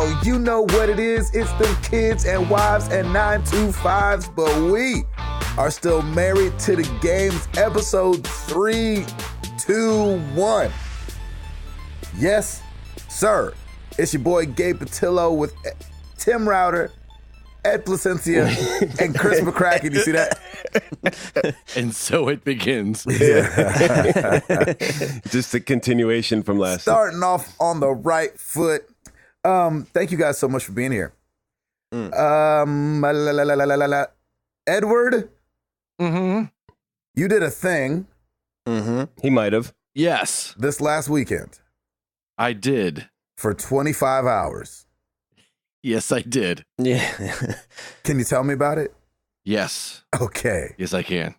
Oh, you know what it is. It's them kids and wives and 925s, but we are still married to the games. Episode 321. Yes, sir. It's your boy Gabe Patillo with Tim Router, Ed Placencia, and Chris McCracken. You see that? And so it begins. Yeah. Just a continuation from last time. Starting off on the right foot. Thank you guys so much for being here. Edward, you did a thing. He might have. Yes, this last weekend I did. for 25 hours. Yes, I did. Yeah. Can you tell me about it? Yes. Okay. Yes, I can.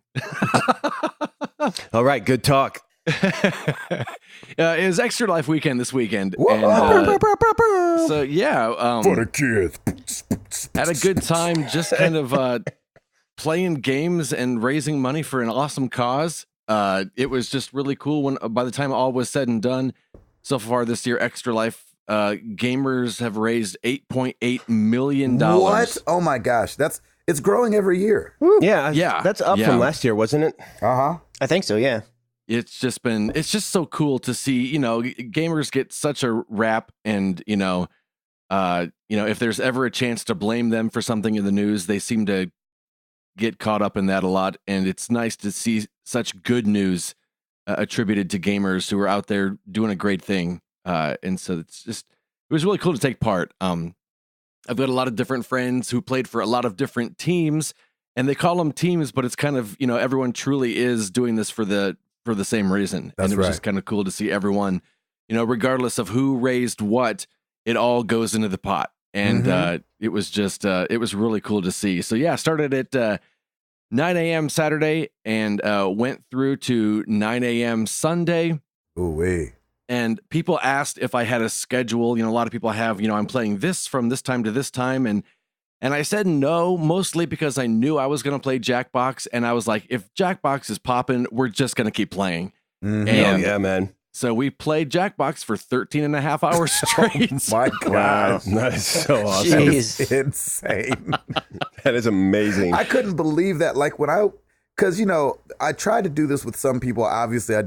All right, good talk. It was Extra Life weekend this weekend. Whoa. And, so, yeah. For the kids. Had a good time just kind of playing games and raising money for an awesome cause. It was just really cool when by the time all was said and done, so far this year, Extra Life gamers have raised $8.8 million. What? Oh my gosh. It's growing every year. Yeah. That's up from last year, wasn't it? Uh-huh. I think so, yeah. It's just so cool to see, gamers get such a rap, and, if there's ever a chance to blame them for something in the news, they seem to get caught up in that a lot. And it's nice to see such good news attributed to gamers who are out there doing a great thing. And so it was really cool to take part. I've got a lot of different friends who played for a lot of different teams, and they call them teams, but it's kind of, everyone truly is doing this for the same reason. That's and it was right. just kind of cool to see everyone, regardless of who raised what, it all goes into the pot. And it was just, it was really cool to see. So yeah, started at 9 a.m. Saturday and went through to 9 a.m. Sunday. Ooh-wee. And people asked if I had a schedule. A lot of people have, I'm playing this from this time to this time. And I said no, mostly because I knew I was going to play Jackbox. And I was like, if Jackbox is popping, we're just going to keep playing. Mhm. And yeah, man. so we played Jackbox for 13 and a half hours straight. My God. That is so awesome. Jeez. Insane. That is amazing. I couldn't believe that. Like because, I tried to do this with some people. Obviously, I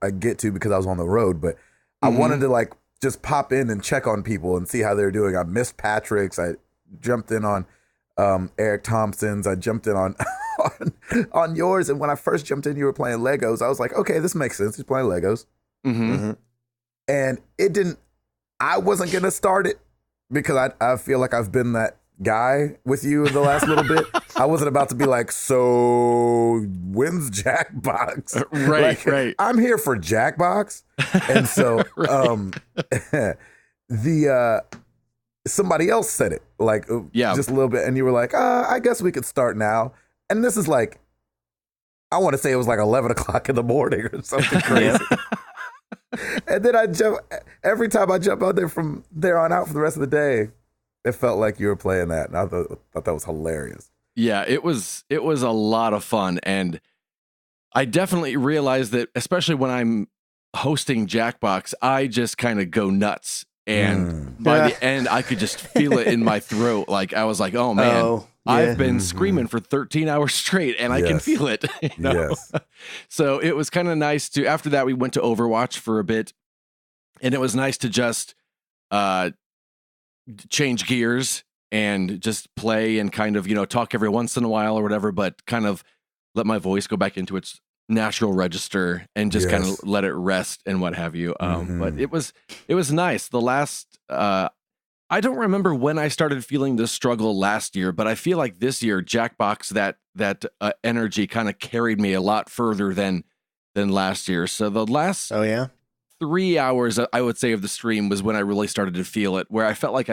get to because I was on the road, but I wanted to just pop in and check on people and see how they're doing. I missed Patrick's. I jumped in on Eric Thompson's. I jumped in on on yours. And when I first jumped in, you were playing Legos. I was like, okay, this makes sense. He's playing Legos. And I wasn't going to start it because I feel like I've been that guy with you in the last little bit. I wasn't about to be like, so when's Jackbox? Right. I'm here for Jackbox. And so somebody else said it just a little bit. And you were like, I guess we could start now. And this is I want to say it was 11 o'clock in the morning or something crazy. And then every time I jump out there from there on out for the rest of the day, it felt like you were playing that. And I thought that was hilarious. Yeah, it was a lot of fun. And I definitely realized that, especially when I'm hosting Jackbox, I just kind of go nuts. And by the end, I could just feel it in my throat. I was like, oh man, I've been screaming for 13 hours straight and I can feel it. Yes. So it was kind of nice after that, we went to Overwatch for a bit, and it was nice to just change gears and just play and kind of, talk every once in a while or whatever, but kind of let my voice go back into its natural register and just kind of let it rest and what have you. But it was nice. The last, I don't remember when I started feeling this struggle last year, but I feel like this year, Jackbox, that energy kind of carried me a lot further than last year. So the last 3 hours, I would say, of the stream was when I really started to feel it, where I felt like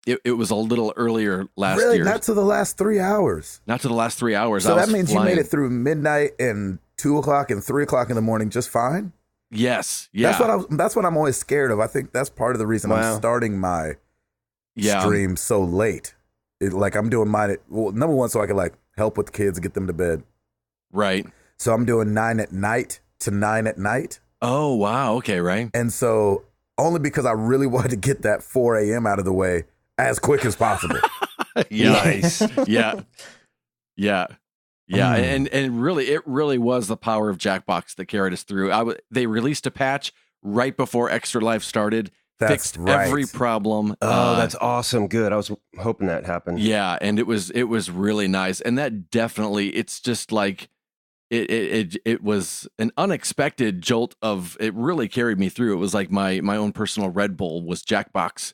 it was a little earlier last year. Really? Not to the last 3 hours? Not to the last 3 hours. So that means you made it through midnight and 2 o'clock and 3 o'clock in the morning just fine? Yes. Yeah. That's what I'm always scared of. I think that's part of the reason I'm starting my stream so late. I'm doing mine number one, so I can help with the kids and get them to bed. Right. So I'm doing 9 at night to 9 at night. Oh, wow. Okay, right. And so only because I really wanted to get that 4 a.m. out of the way as quick as possible. Nice. Yeah. And really, it really was the power of Jackbox that carried us through. They released a patch right before Extra Life started, fixed every problem. Oh, that's awesome. Good. I was hoping that happened. Yeah, and it was really nice. And that definitely, it's just like, it was an unexpected jolt of, it really carried me through. It was like my own personal Red Bull was Jackbox.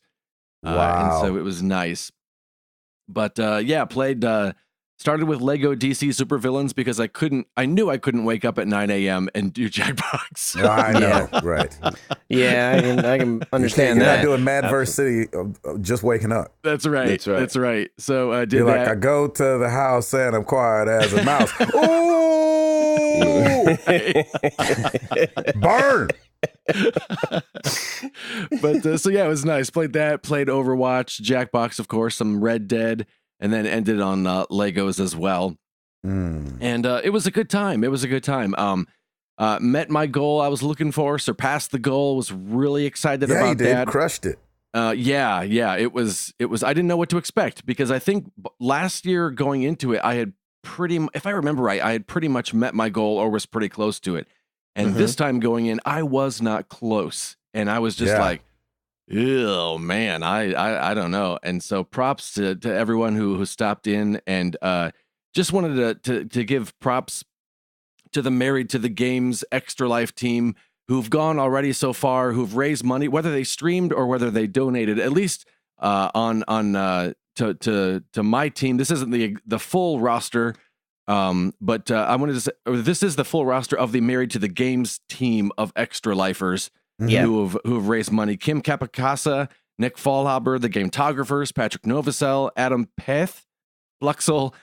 Wow. And so it was nice. But played, started with Lego DC Supervillains because I knew I couldn't wake up at 9 a.m. and do Jackbox. I know, right. Yeah, I can understand You're that. not doing Mad vs. City just waking up. That's right. So I did You're that. like, I go to the house and I'm quiet as a mouse. Ooh! Burn! But so yeah, it was nice. Played that, played Overwatch, Jackbox, of course, some Red Dead, and then ended on Legos as well. And it was a good time. Met my goal I was looking for, surpassed the goal, was really excited about that. Yeah, you did. Crushed it. Yeah. It was, I didn't know what to expect because I think last year going into it, I had if I remember right, I had pretty much met my goal or was pretty close to it. And this time going in, I was not close. And I was just like, oh man, I don't know. And so props to everyone who stopped in, and just wanted to give props to the Married to the Games Extra Life team who've gone already so far, who've raised money, whether they streamed or whether they donated, at least to my team. This isn't the full roster, but I wanted to say this is the full roster of the Married to the Games team of Extra Lifers who have raised money. Kim Capacasa, Nick Fallhaber, the Gametographers, Patrick Novosel, Adam Peth, Luxel,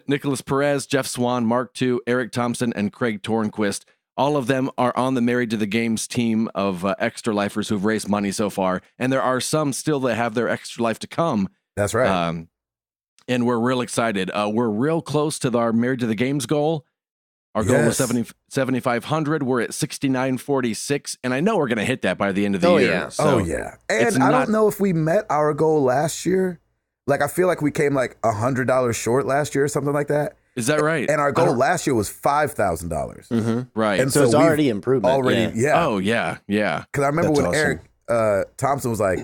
Nicholas Perez, Jeff Swan, Mark II, Eric Thompson, and Craig Tornquist. All of them are on the Married to the Games team of Extra Lifers who've raised money so far. And there are some still that have their Extra Life to come. That's right. And we're real excited. We're real close to our Married to the Games goal. Our goal was 7,500. We're at 6,946. And I know we're going to hit that by the end of the year. Yeah. So And I don't know if we met our goal last year. Like, I feel like we came like $100 short last year or something like that. Is that right? And our goal last year was $5,000. Right. And so it's already improvement. Oh, yeah. Because I remember when Eric Thompson was like,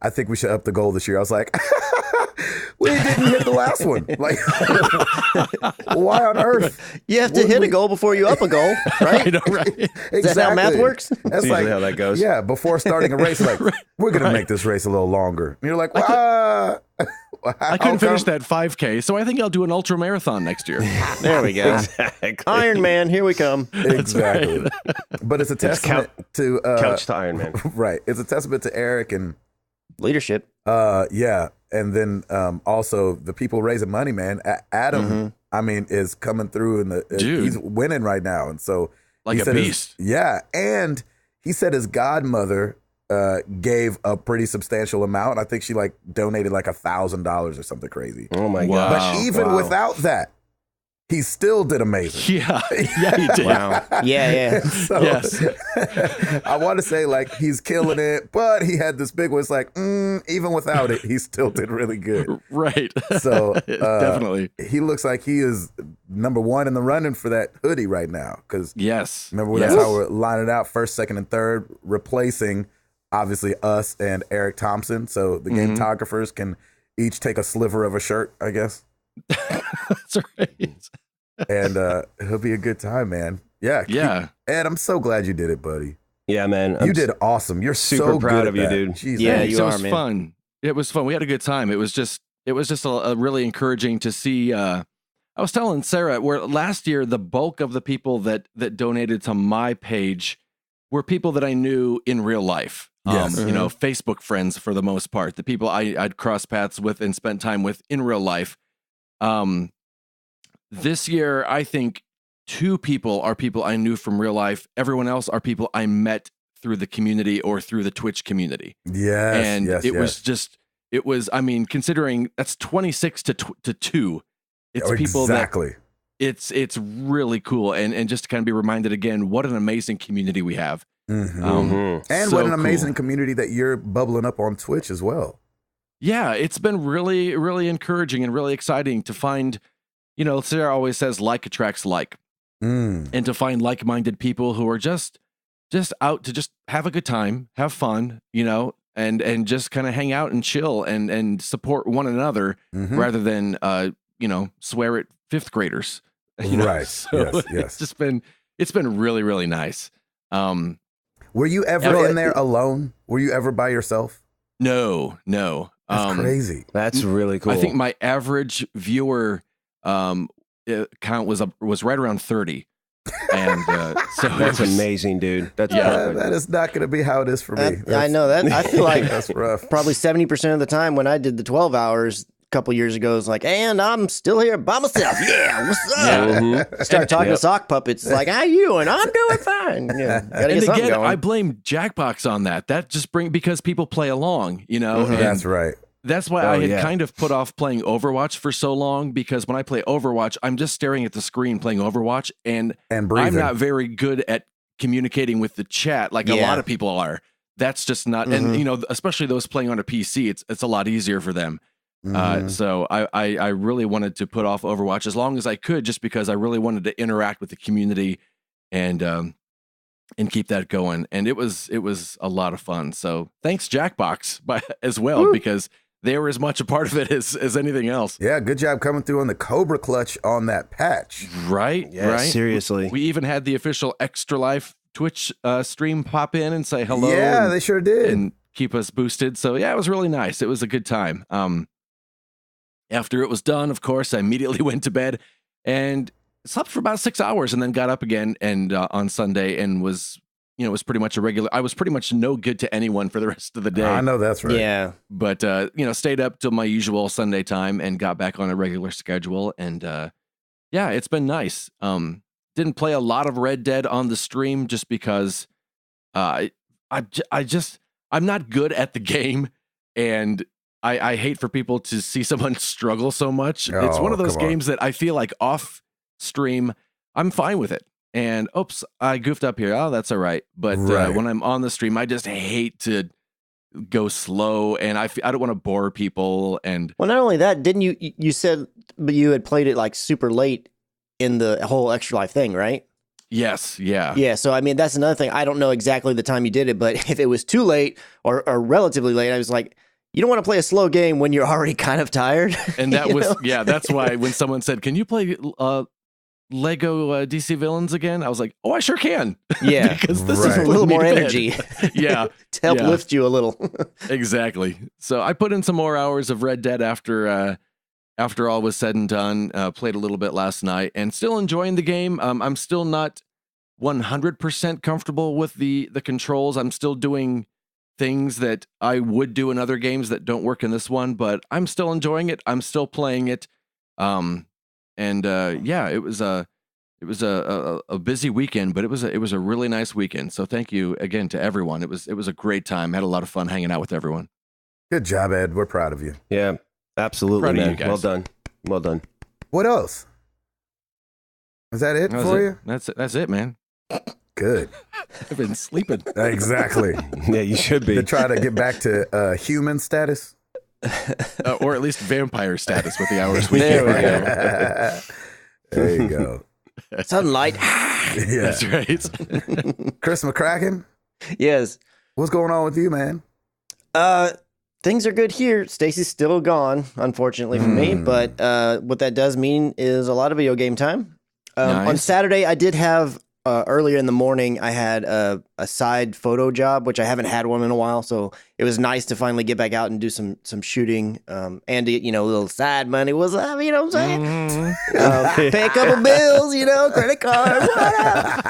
I think we should up the goal this year. I was like, we didn't hit the last one. Like, why on earth? You have to hit a goal before you up a goal, right? I know, right? Exactly. Is that how math works? That's usually how that goes. Yeah, before starting a race, like, we're going to make this race a little longer. And you're like, I couldn't finish that 5K, so I think I'll do an ultra marathon next year. There we go. Exactly. Iron Man, here we come. Exactly. Right. But it's a testament to Couch to Iron Man. Right. It's a testament to Eric and Leadership. yeah. And then also the people raising money, man. Adam, I mean, is coming through and he's winning right now. And so like a beast. Yeah. And he said his godmother gave a pretty substantial amount. I think she like donated like $1,000 or something crazy. Oh my Wow. God. But even without that, he still did amazing. Yeah, he did. Wow. Yeah. So, Yes. I want to say like he's killing it, but he had this big one. It's like, even without it, he still did really good. Right. So Definitely. he looks like he is number one in the running for that hoodie right now. Because Yes. remember that's how we're lining it out, first, second, and third, replacing obviously us and Eric Thompson. So the Gametographers can each take a sliver of a shirt, I guess. That's right. And it'll be a good time, man. Yeah. Ed, I'm so glad you did it, buddy. Yeah, man. You did awesome. You're super so proud good of you, at that. dude. Jeez, Yeah, man. you It are, was man. fun. It was fun. We had a good time. It was just a really encouraging to see. I was telling Sarah where last year the bulk of the people that donated to my page were people that I knew in real life. Yes. You know, Facebook friends for the most part, the people I'd crossed paths with and spent time with in real life. This year, I think 2 people are people I knew from real life. Everyone else are people I met through the community or through the Twitch community. Yes. And it was, I mean, considering that's 26 to 2, it's people that it's really cool. And just to kind of be reminded again, what an amazing community we have. And So what an amazing cool. community that you're bubbling up on Twitch as well. Yeah, it's been really, really encouraging and really exciting to find, Sarah always says like attracts like, and to find like-minded people who are just out to just have a good time, have fun, and just kind of hang out and chill and support one another rather than, swear at fifth graders. Right. So Yes. it's been really, really nice. Were you ever in there alone? Were you ever by yourself? No. That's crazy. That's really cool. I think my average viewer count was right around 30. And so that's amazing, dude. That's perfect. That is not going to be how it is for me. I know that. I feel like That's rough. probably 70% of the time when I did the 12 hours a couple years ago, it's like, and I'm still here by myself. Yeah, what's up? Start talking to sock puppets. It's like, how you? And I'm doing fine. Yeah, gotta And get something again, going. I blame Jackbox on that. That just because people play along, and That's right. that's why I had kind of put off playing Overwatch for so long, because when I play Overwatch, I'm just staring at the screen playing Overwatch, and breathing. I'm not very good at communicating with the chat like a lot of people are. That's just not, and especially those playing on a PC, it's a lot easier for them. So I really wanted to put off Overwatch as long as I could, just because I really wanted to interact with the community and keep that going. And it was a lot of fun. So thanks Jackbox as well, because they were as much a part of it as anything else. Yeah, good job coming through on the Cobra clutch on that patch. Right? Yeah, right. seriously. We even had the official Extra Life Twitch stream pop in and say hello. Yeah, they sure did. And keep us boosted. So yeah, it was really nice. It was a good time. After it was done, of course, I immediately went to bed and slept for about 6 hours, and then got up again and on Sunday and was pretty much I was pretty much no good to anyone for the rest of the day. I know that's right. Yeah. But, stayed up till my usual Sunday time and got back on a regular schedule. And, it's been nice. Didn't play a lot of Red Dead on the stream just because, I'm not good at the game, and I hate for people to see someone struggle so much. It's one of those games that I feel like off stream, I'm fine with it. And oops, I goofed up here. Oh, that's all right. But when I'm on the stream, I just hate to go slow, and I don't want to bore people. And Well, not only that, didn't you said you had played it like super late in the whole Extra Life thing, right? yes, yeah. Yeah, so I mean, that's another thing. I don't know exactly the time you did it, but if it was too late or relatively late, I was like, you don't want to play a slow game when you're already kind of tired. And that was, that's why when someone said, can you play Lego DC Villains again? I was like, oh, I sure can. Yeah. Because this Right. is a little more bed. energy Yeah. to help Yeah. lift you a little. Exactly. So I put in some more hours of Red Dead after all was said and done. Played a little bit last night and still enjoying the game. I'm still not 100% comfortable with the controls. I'm still doing things that I would do in other games that don't work in this one, but I'm still enjoying it. I'm still playing it. It was a busy weekend, but it was a really nice weekend. So thank you again to everyone. It was a great time. Had a lot of fun hanging out with everyone. Good job, Ed. We're proud of you. Yeah, absolutely, Proud of man. you guys. Well done. Well done. What else? Is that it for you? That's it, man. Good. I've been sleeping. Exactly. Yeah, you should be. To try to get back to human status. Or at least vampire status with the hours we There get. we go. There you go. Sunlight. Yeah. That's right. Chris McCracken, Yes. what's going on with you, man? Things are good here. Stacy's still gone, unfortunately for me. But what that does mean is a lot of video game time. On Nice. Saturday, I did have earlier in the morning. I had a side photo job, which I haven't had one in a while. So it was nice to finally get back out and do some shooting. And a little side money was up. You know what I'm saying? Pay a couple bills. Credit card. What up?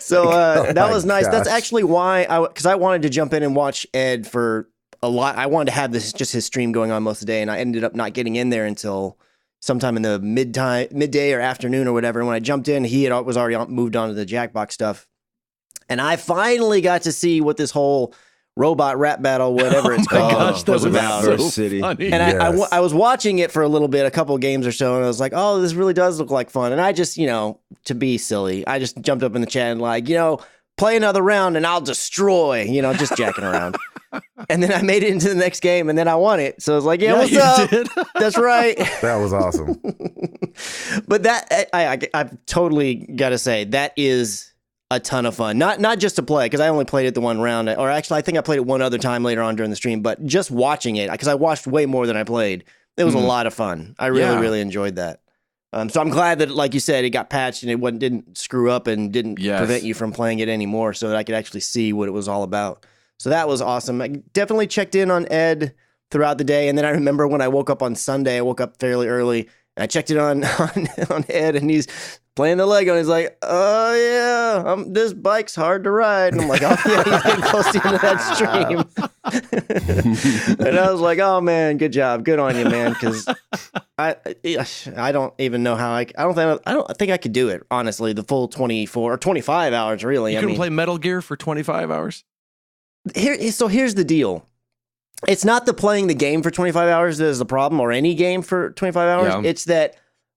So that was nice. That's gosh. actually why because I wanted to jump in and watch Ed for a lot. I wanted to have just his stream going on most of the day, and I ended up not getting in there until sometime in the midday or afternoon or whatever. And when I jumped in, he was already moved on to the Jackbox stuff, and I finally got to see what this whole robot rap battle, whatever it's called, Gosh, that was was about. so First City. funny. And Yes. I was watching it for a little bit, a couple of games or so, and I was like, oh, this really does look like fun. And I just, to be silly, I just jumped up in the chat and play another round and I'll destroy, just jacking around. And then I made it into the next game and then I won it. So I was like, yeah, what's up? Did. That's right. That was awesome. But that, I've totally got to say, that is a ton of fun. Not just to play, because I only played it the one round. Or actually, I think I played it one other time later on during the stream. But just watching it, because I watched way more than I played, it was a lot of fun. I really enjoyed that. So I'm glad that, like you said, it got patched and it didn't screw up and didn't prevent you from playing it anymore, so that I could actually see what it was all about. So that was awesome. I definitely checked in on Ed throughout the day, and then I remember when I woke up on Sunday, I woke up fairly early, and I checked it on Ed, and he's playing the Lego, and he's like, "Oh yeah, this bike's hard to ride," and I'm like, "Oh yeah, he's getting close to the end of that stream." And I was like, "Oh man, good job, good on you, man," because I don't even know how I don't think I could do it, honestly, the full 24 or 25 hours really. You couldn't play Metal Gear for 25 hours? Here's the deal. It's not the playing the game for 25 hours that is the problem, or any game for 25 hours. Yeah. It's that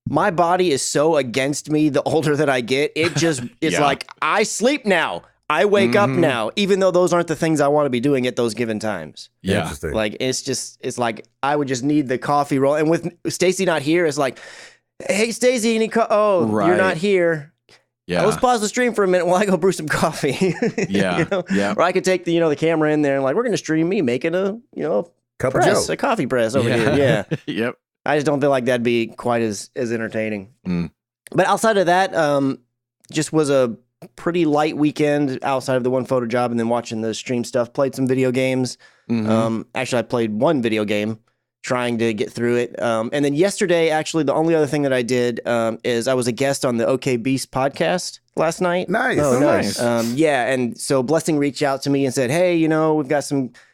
my body is so against me the older that I get. It just it's like, I sleep now. I wake up now, even though those aren't the things I want to be doing at those given times. Yeah. Like, it's like I would just need the coffee roll. And with Stacy not here, it's like, hey, Stacy, you're not here. Yeah. Let's pause the stream for a minute while I go brew some coffee. Yeah. Or I could take the camera in there and like, we're going to stream me making a cup press, of Joe. a coffee press over here. Yeah. Yep. I just don't feel like that'd be quite as entertaining. But outside of that, just was a pretty light weekend outside of the one photo job and then watching the stream stuff. Played some video games. Actually, I played one video game, trying to get through it. And then yesterday, actually, the only other thing that I did is I was a guest on the OK Beast podcast last night. Nice. Oh, nice. And so Blessing reached out to me and said, hey, we've got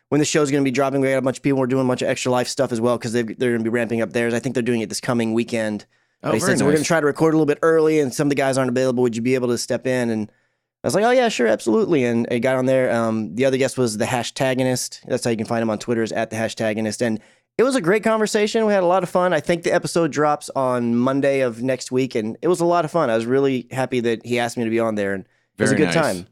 when the show's going to be dropping, we got a bunch of people. We're doing a bunch of Extra Life stuff as well because they're going to be ramping up theirs. I think they're doing it this coming weekend. Oh, they said, so we're going to try to record a little bit early and some of the guys aren't available. Would you be able to step in? And I was like, oh, yeah, sure, absolutely. And I got on there. The other guest was the Hashtagonist. That's how you can find him on Twitter, is at the Hashtagonist. And it was a great conversation. We had a lot of fun. I think the episode drops on Monday of next week, and it was a lot of fun. I was really happy that he asked me to be on there, and it was a good time.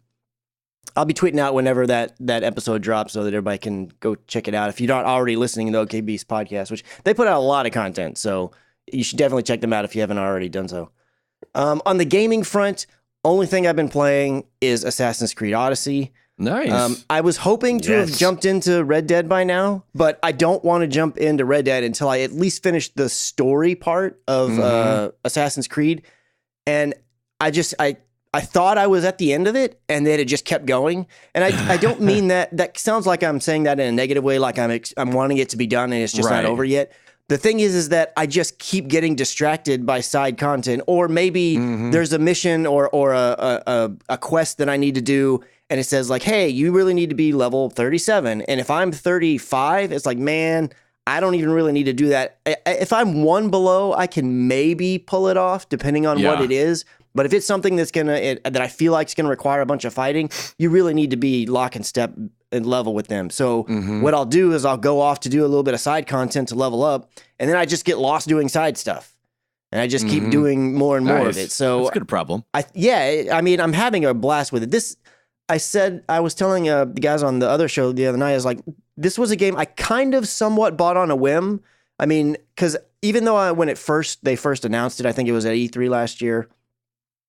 I'll be tweeting out whenever that episode drops so that everybody can go check it out. If you're not already listening to the OK Beast podcast, which they put out a lot of content, so you should definitely check them out if you haven't already done so. On the gaming front, only thing I've been playing is Assassin's Creed Odyssey. Nice. I was hoping to have jumped into Red Dead by now, but I don't want to jump into Red Dead until I at least finish the story part of Assassin's Creed. And I thought I was at the end of it, and then it just kept going. And I don't mean that. That sounds like I'm saying that in a negative way, like I'm wanting it to be done and it's just not over yet. The thing is that I just keep getting distracted by side content, or maybe there's a mission or a quest that I need to do, and it says like, hey, you really need to be level 37. And if I'm 35, it's like, man, I don't even really need to do that. If I'm one below, I can maybe pull it off depending on what it is. But if it's something that I feel like is gonna require a bunch of fighting, you really need to be lock and step and level with them. So what I'll do is I'll go off to do a little bit of side content to level up, and then I just get lost doing side stuff, and I just keep doing more and more of it. So that's a good problem. I mean, I'm having a blast with it. I was telling the guys on the other show the other night, I was like, this was a game I kind of somewhat bought on a whim. I mean, because even though when they first announced it, I think it was at E3 last year,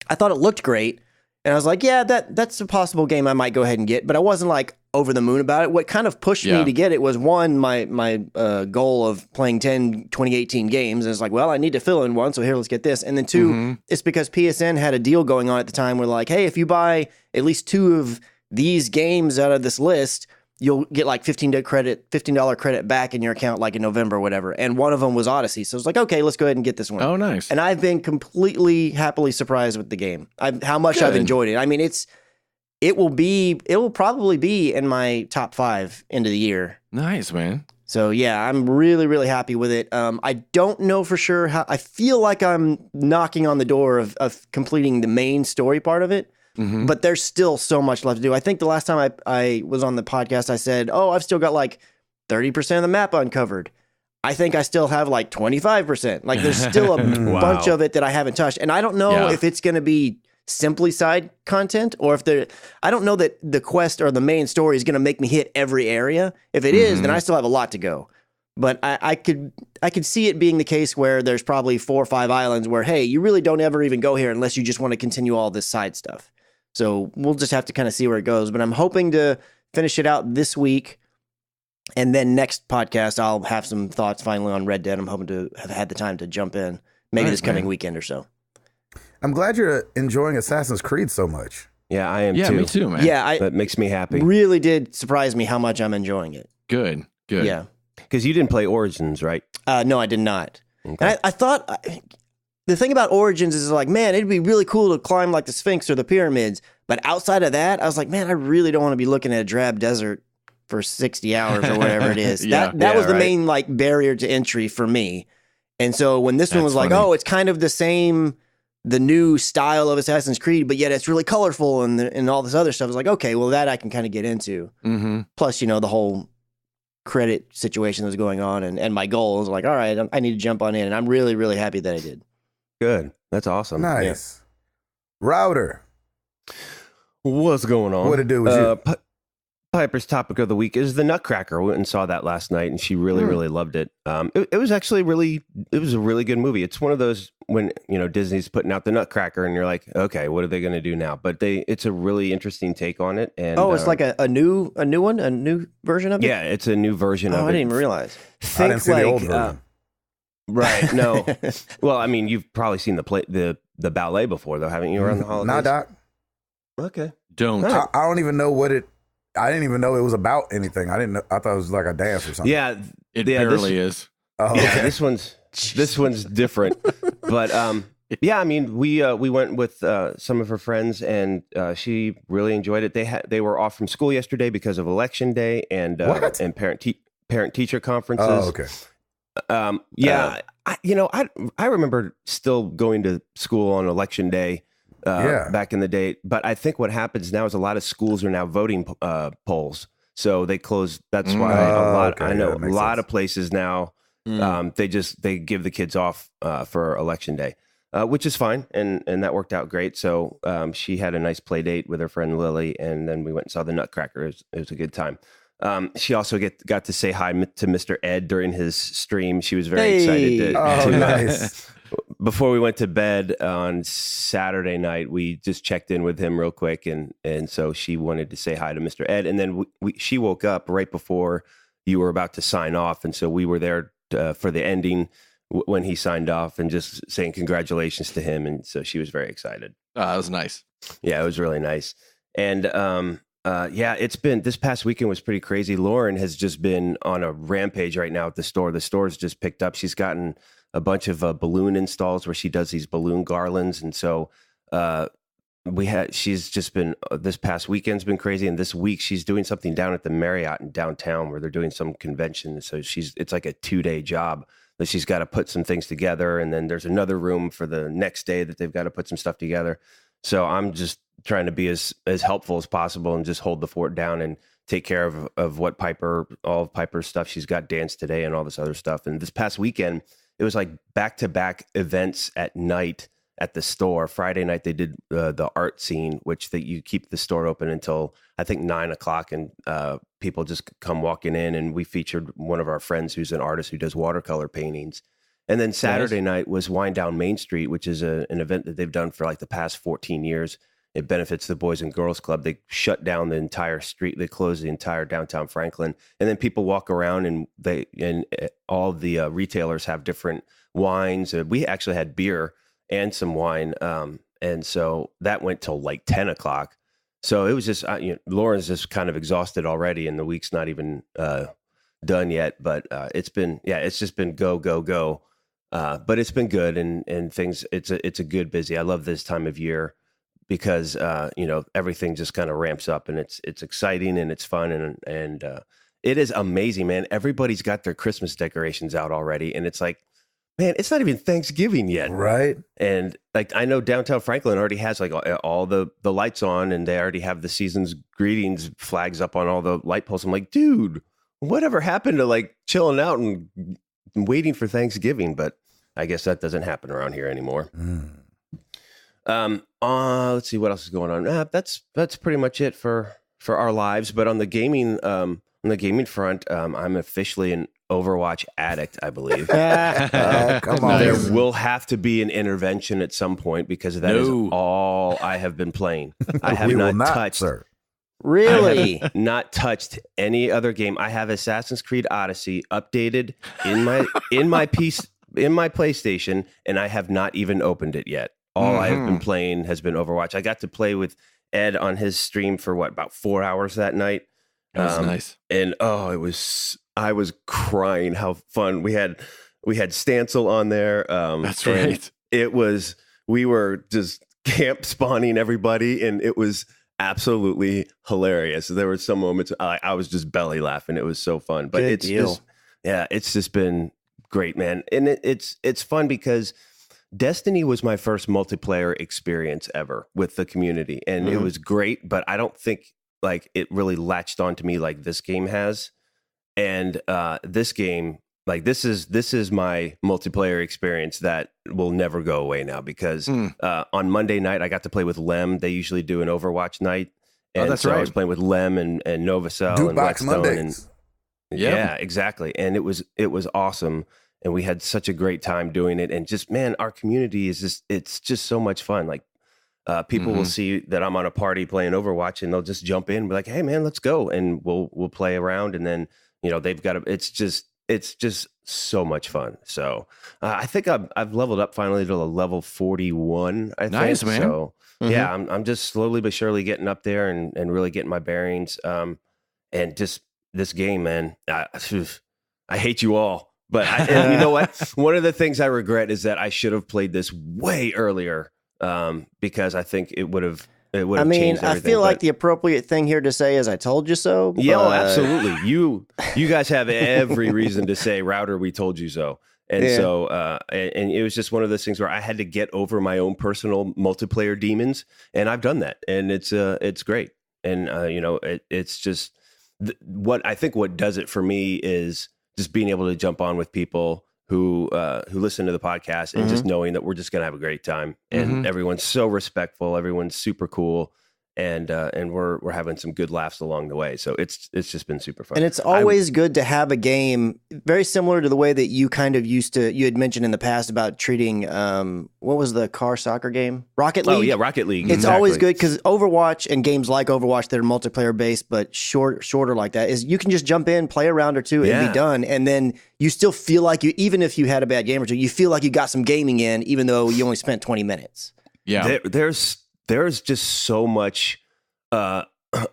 I thought it looked great. And I was like, yeah, that's a possible game I might go ahead and get. But I wasn't like over the moon about it. What kind of pushed me to get it was, one, my goal of playing 10 2018 games. And it's like, well, I need to fill in one. So here, let's get this. And then two, it's because PSN had a deal going on at the time where like, hey, if you buy at least 2 of these games out of this list, you'll get like $15 credit back in your account like in November or whatever. And one of them was Odyssey. So I was like, okay, let's go ahead and get this one. Oh, nice. And I've been completely happily surprised with the game. How much I've enjoyed it. I mean, it will probably be in my top 5 end of the year. Nice, man. So yeah, I'm really, really happy with it. I don't know for sure how. I feel like I'm knocking on the door of completing the main story part of it. But there's still so much left to do. I think the last time I was on the podcast, I said, oh, I've still got like 30% of the map uncovered. I think I still have like 25%. Like there's still a bunch of it that I haven't touched. And I don't know if it's going to be simply side content, or if I don't know that the quest or the main story is going to make me hit every area. If it is, then I still have a lot to go. But I could see it being the case where there's probably 4 or 5 islands where, hey, you really don't ever even go here unless you just want to continue all this side stuff. So we'll just have to kind of see where it goes. But I'm hoping to finish it out this week. And then next podcast, I'll have some thoughts finally on Red Dead. I'm hoping to have had the time to jump in maybe this coming weekend or so. I'm glad you're enjoying Assassin's Creed so much. Yeah, I am too. Yeah, me too, man. Yeah, that makes me happy. Really did surprise me how much I'm enjoying it. Good. Yeah. Because you didn't play Origins, right? No, I did not. Okay. And I thought the thing about Origins is like, man, it'd be really cool to climb like the Sphinx or the pyramids. But outside of that, I was like, man, I really don't want to be looking at a drab desert for 60 hours or whatever it is. That was the main like barrier to entry for me. And so when this one was like, oh, it's kind of the new style of Assassin's Creed, but yet it's really colorful and all this other stuff, I was like, okay, well, that I can kind of get into. Mm-hmm. Plus, the whole credit situation that was going on and my goal was like, all right, I need to jump on in. And I'm really, really happy that I did. Good. That's awesome. Nice. Yeah. Router. What's going on? What to do with you? Piper's topic of the week is the Nutcracker. I went and saw that last night, and she really, really loved it. It was actually it was a really good movie. It's one of those when Disney's putting out the Nutcracker, and you're like, okay, what are they going to do now? But it's a really interesting take on it. And it's like a new one, a new version of it. Yeah, it's a new version of it. I didn't even realize. I didn't see the old version. Right? No. Well, I mean, you've probably seen the ballet before, though, haven't you? Around the holidays. Nah, Doc. Okay. Don't. I don't even know what it. I didn't even know it was about anything. I didn't know. I thought it was like a dance or something. Yeah, it barely is. Oh, yeah, okay. this one's different. But yeah, I mean, we went with some of her friends, and she really enjoyed it. They were off from school yesterday because of election day and parent teacher conferences. Oh, okay. Yeah, I remember still going to school on election day. Back in the day. But I think what happens now is a lot of schools are now voting polls. So they close. That's why I know a lot of places now, they give the kids off for election day, which is fine. And that worked out great. So she had a nice play date with her friend Lily. And then we went and saw the Nutcracker. It was a good time. She also got to say hi to Mr. Ed during his stream. She was very excited to nice. Before we went to bed on Saturday night, we just checked in with him real quick, and so she wanted to say hi to Mr. Ed, and then she woke up right before you were about to sign off, and so we were there for the ending when he signed off, and just saying congratulations to him, and so she was very excited. That was nice. Yeah, it was really nice, and it's been this past weekend was pretty crazy. Lauren has just been on a rampage right now at the store. The store's just picked up. She's gotten a bunch of balloon installs where she does these balloon garlands. And so she's just been, this past weekend's been crazy. And this week she's doing something down at the Marriott in downtown where they're doing some convention. So it's like a 2-day job that she's got to put some things together. And then there's another room for the next day that they've got to put some stuff together. So I'm just trying to be as helpful as possible and just hold the fort down and take care of what all of Piper's stuff. She's got dance today and all this other stuff. And this past weekend, it was like back-to-back events at night at the store. Friday night, they did the art scene, which you keep the store open until, I think, 9 o'clock, and people just come walking in. And we featured one of our friends who's an artist who does watercolor paintings. And then Saturday night was Wind Down Main Street, which is an event that they've done for like the past 14 years. It benefits the Boys and Girls Club. They shut down the entire street. They closed the entire downtown Franklin. And then people walk around, and all the retailers have different wines. We actually had beer and some wine. And so that went till like 10 o'clock. So it was just, Lauren's just kind of exhausted already, and the week's not even done yet. But it's just been go, go, go. But it's been good, and things, it's a good busy. I love this time of year, because everything just kind of ramps up, and it's exciting and it's fun, and it is amazing, man. Everybody's got their Christmas decorations out already, and it's like, man, it's not even Thanksgiving yet, right? And like, I know downtown Franklin already has like all the lights on, and they already have the season's greetings flags up on all the light posts. I'm like, dude, whatever happened to like chilling out and waiting for Thanksgiving? But I guess that doesn't happen around here anymore. Let's see what else is going on. That's pretty much it for our lives. But on the gaming front, I'm officially an Overwatch addict, I believe. Come on. There will have to be an intervention at some point because that is all I have been playing. I have not touched. Sir. Really? I have not touched any other game. I have Assassin's Creed Odyssey updated in my PlayStation, and I have not even opened it yet. All I have been playing has been Overwatch. I got to play with Ed on his stream for about 4 hours that night. That was nice. And I was crying how fun we had Stancil on there. That's right. We were just camp spawning everybody, and it was absolutely hilarious. There were some moments I was just belly laughing. It was so fun. But it's just been great, man. And it's fun because Destiny was my first multiplayer experience ever with the community, and it was great, but I don't think like it really latched onto me like this game has. And this game, like this is my multiplayer experience that will never go away now because on Monday night I got to play with Lem. They usually do an Overwatch night, and that's so right. I was playing with Lem and Novacell Duke and Box Whetstone, Mondays. and yeah, exactly. And it was awesome, and we had such a great time doing it. And just man, our community is it's just so much fun. Like people will see that I'm on a party playing Overwatch, and they'll just jump in and be like, "Hey, man, let's go," and we'll play around, and then. They've got it's just so much fun. So I think I've leveled up finally to a level 41. I think. Nice, man. So yeah, I'm just slowly but surely getting up there and really getting my bearings. And just this game, man, I hate you all. But and you know what? One of the things I regret is that I should have played this way earlier because I think it would have. I mean, I feel like the appropriate thing here to say is "I told you so." Yeah, absolutely. You guys have every reason to say "Router, we told you so." And so, and it was just one of those things where I had to get over my own personal multiplayer demons, and I've done that, and it's great. And it's just what I think what does it for me is just being able to jump on with people who listen to the podcast and just knowing that we're just going to have a great time, and everyone's so respectful, everyone's super cool, and we're having some good laughs along the way. So it's just been super fun. And it's always good to have a game very similar to the way that you kind of you had mentioned in the past about treating what was the car soccer game? Rocket League? Oh yeah, Rocket League. It's always good because Overwatch and games like Overwatch that are multiplayer based but shorter like that is you can just jump in, play a round or two, and be done. And then you still feel like even if you had a bad game or two, you feel like you got some gaming in, even though you only spent 20 minutes. Yeah. There's just so much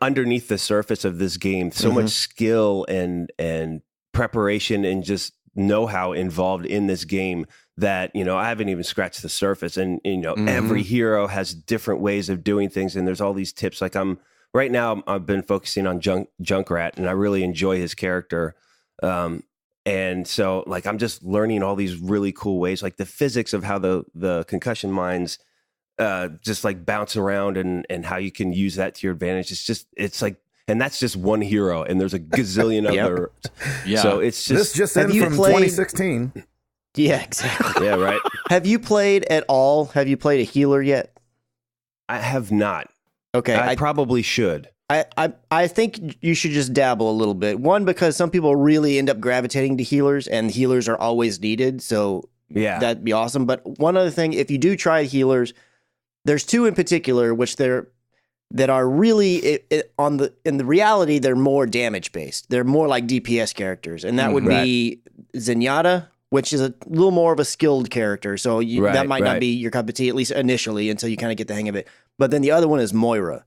underneath the surface of this game, so much skill and preparation and just know-how involved in this game that, I haven't even scratched the surface. And, every hero has different ways of doing things. And there's all these tips. Like right now I've been focusing on Junkrat, and I really enjoy his character. And so like, I'm just learning all these really cool ways, like the physics of how the concussion mines just like bounce around and how you can use that to your advantage. It's like, and that's just one hero, and there's a gazillion other. Yeah. So it's This just in from 2016. Yeah, exactly. Yeah, right. Have you played at all? Have you played a healer yet? I have not. Okay. I probably should. I think you should just dabble a little bit. One, because some people really end up gravitating to healers, and healers are always needed. So yeah, that'd be awesome. But one other thing, if you do try healers, there's two in particular that are really in the reality they're more damage based. They're more like DPS characters, and that would be Zenyatta, which is a little more of a skilled character. So that might not be your cup of tea, at least initially, until you kind of get the hang of it. But then the other one is Moira.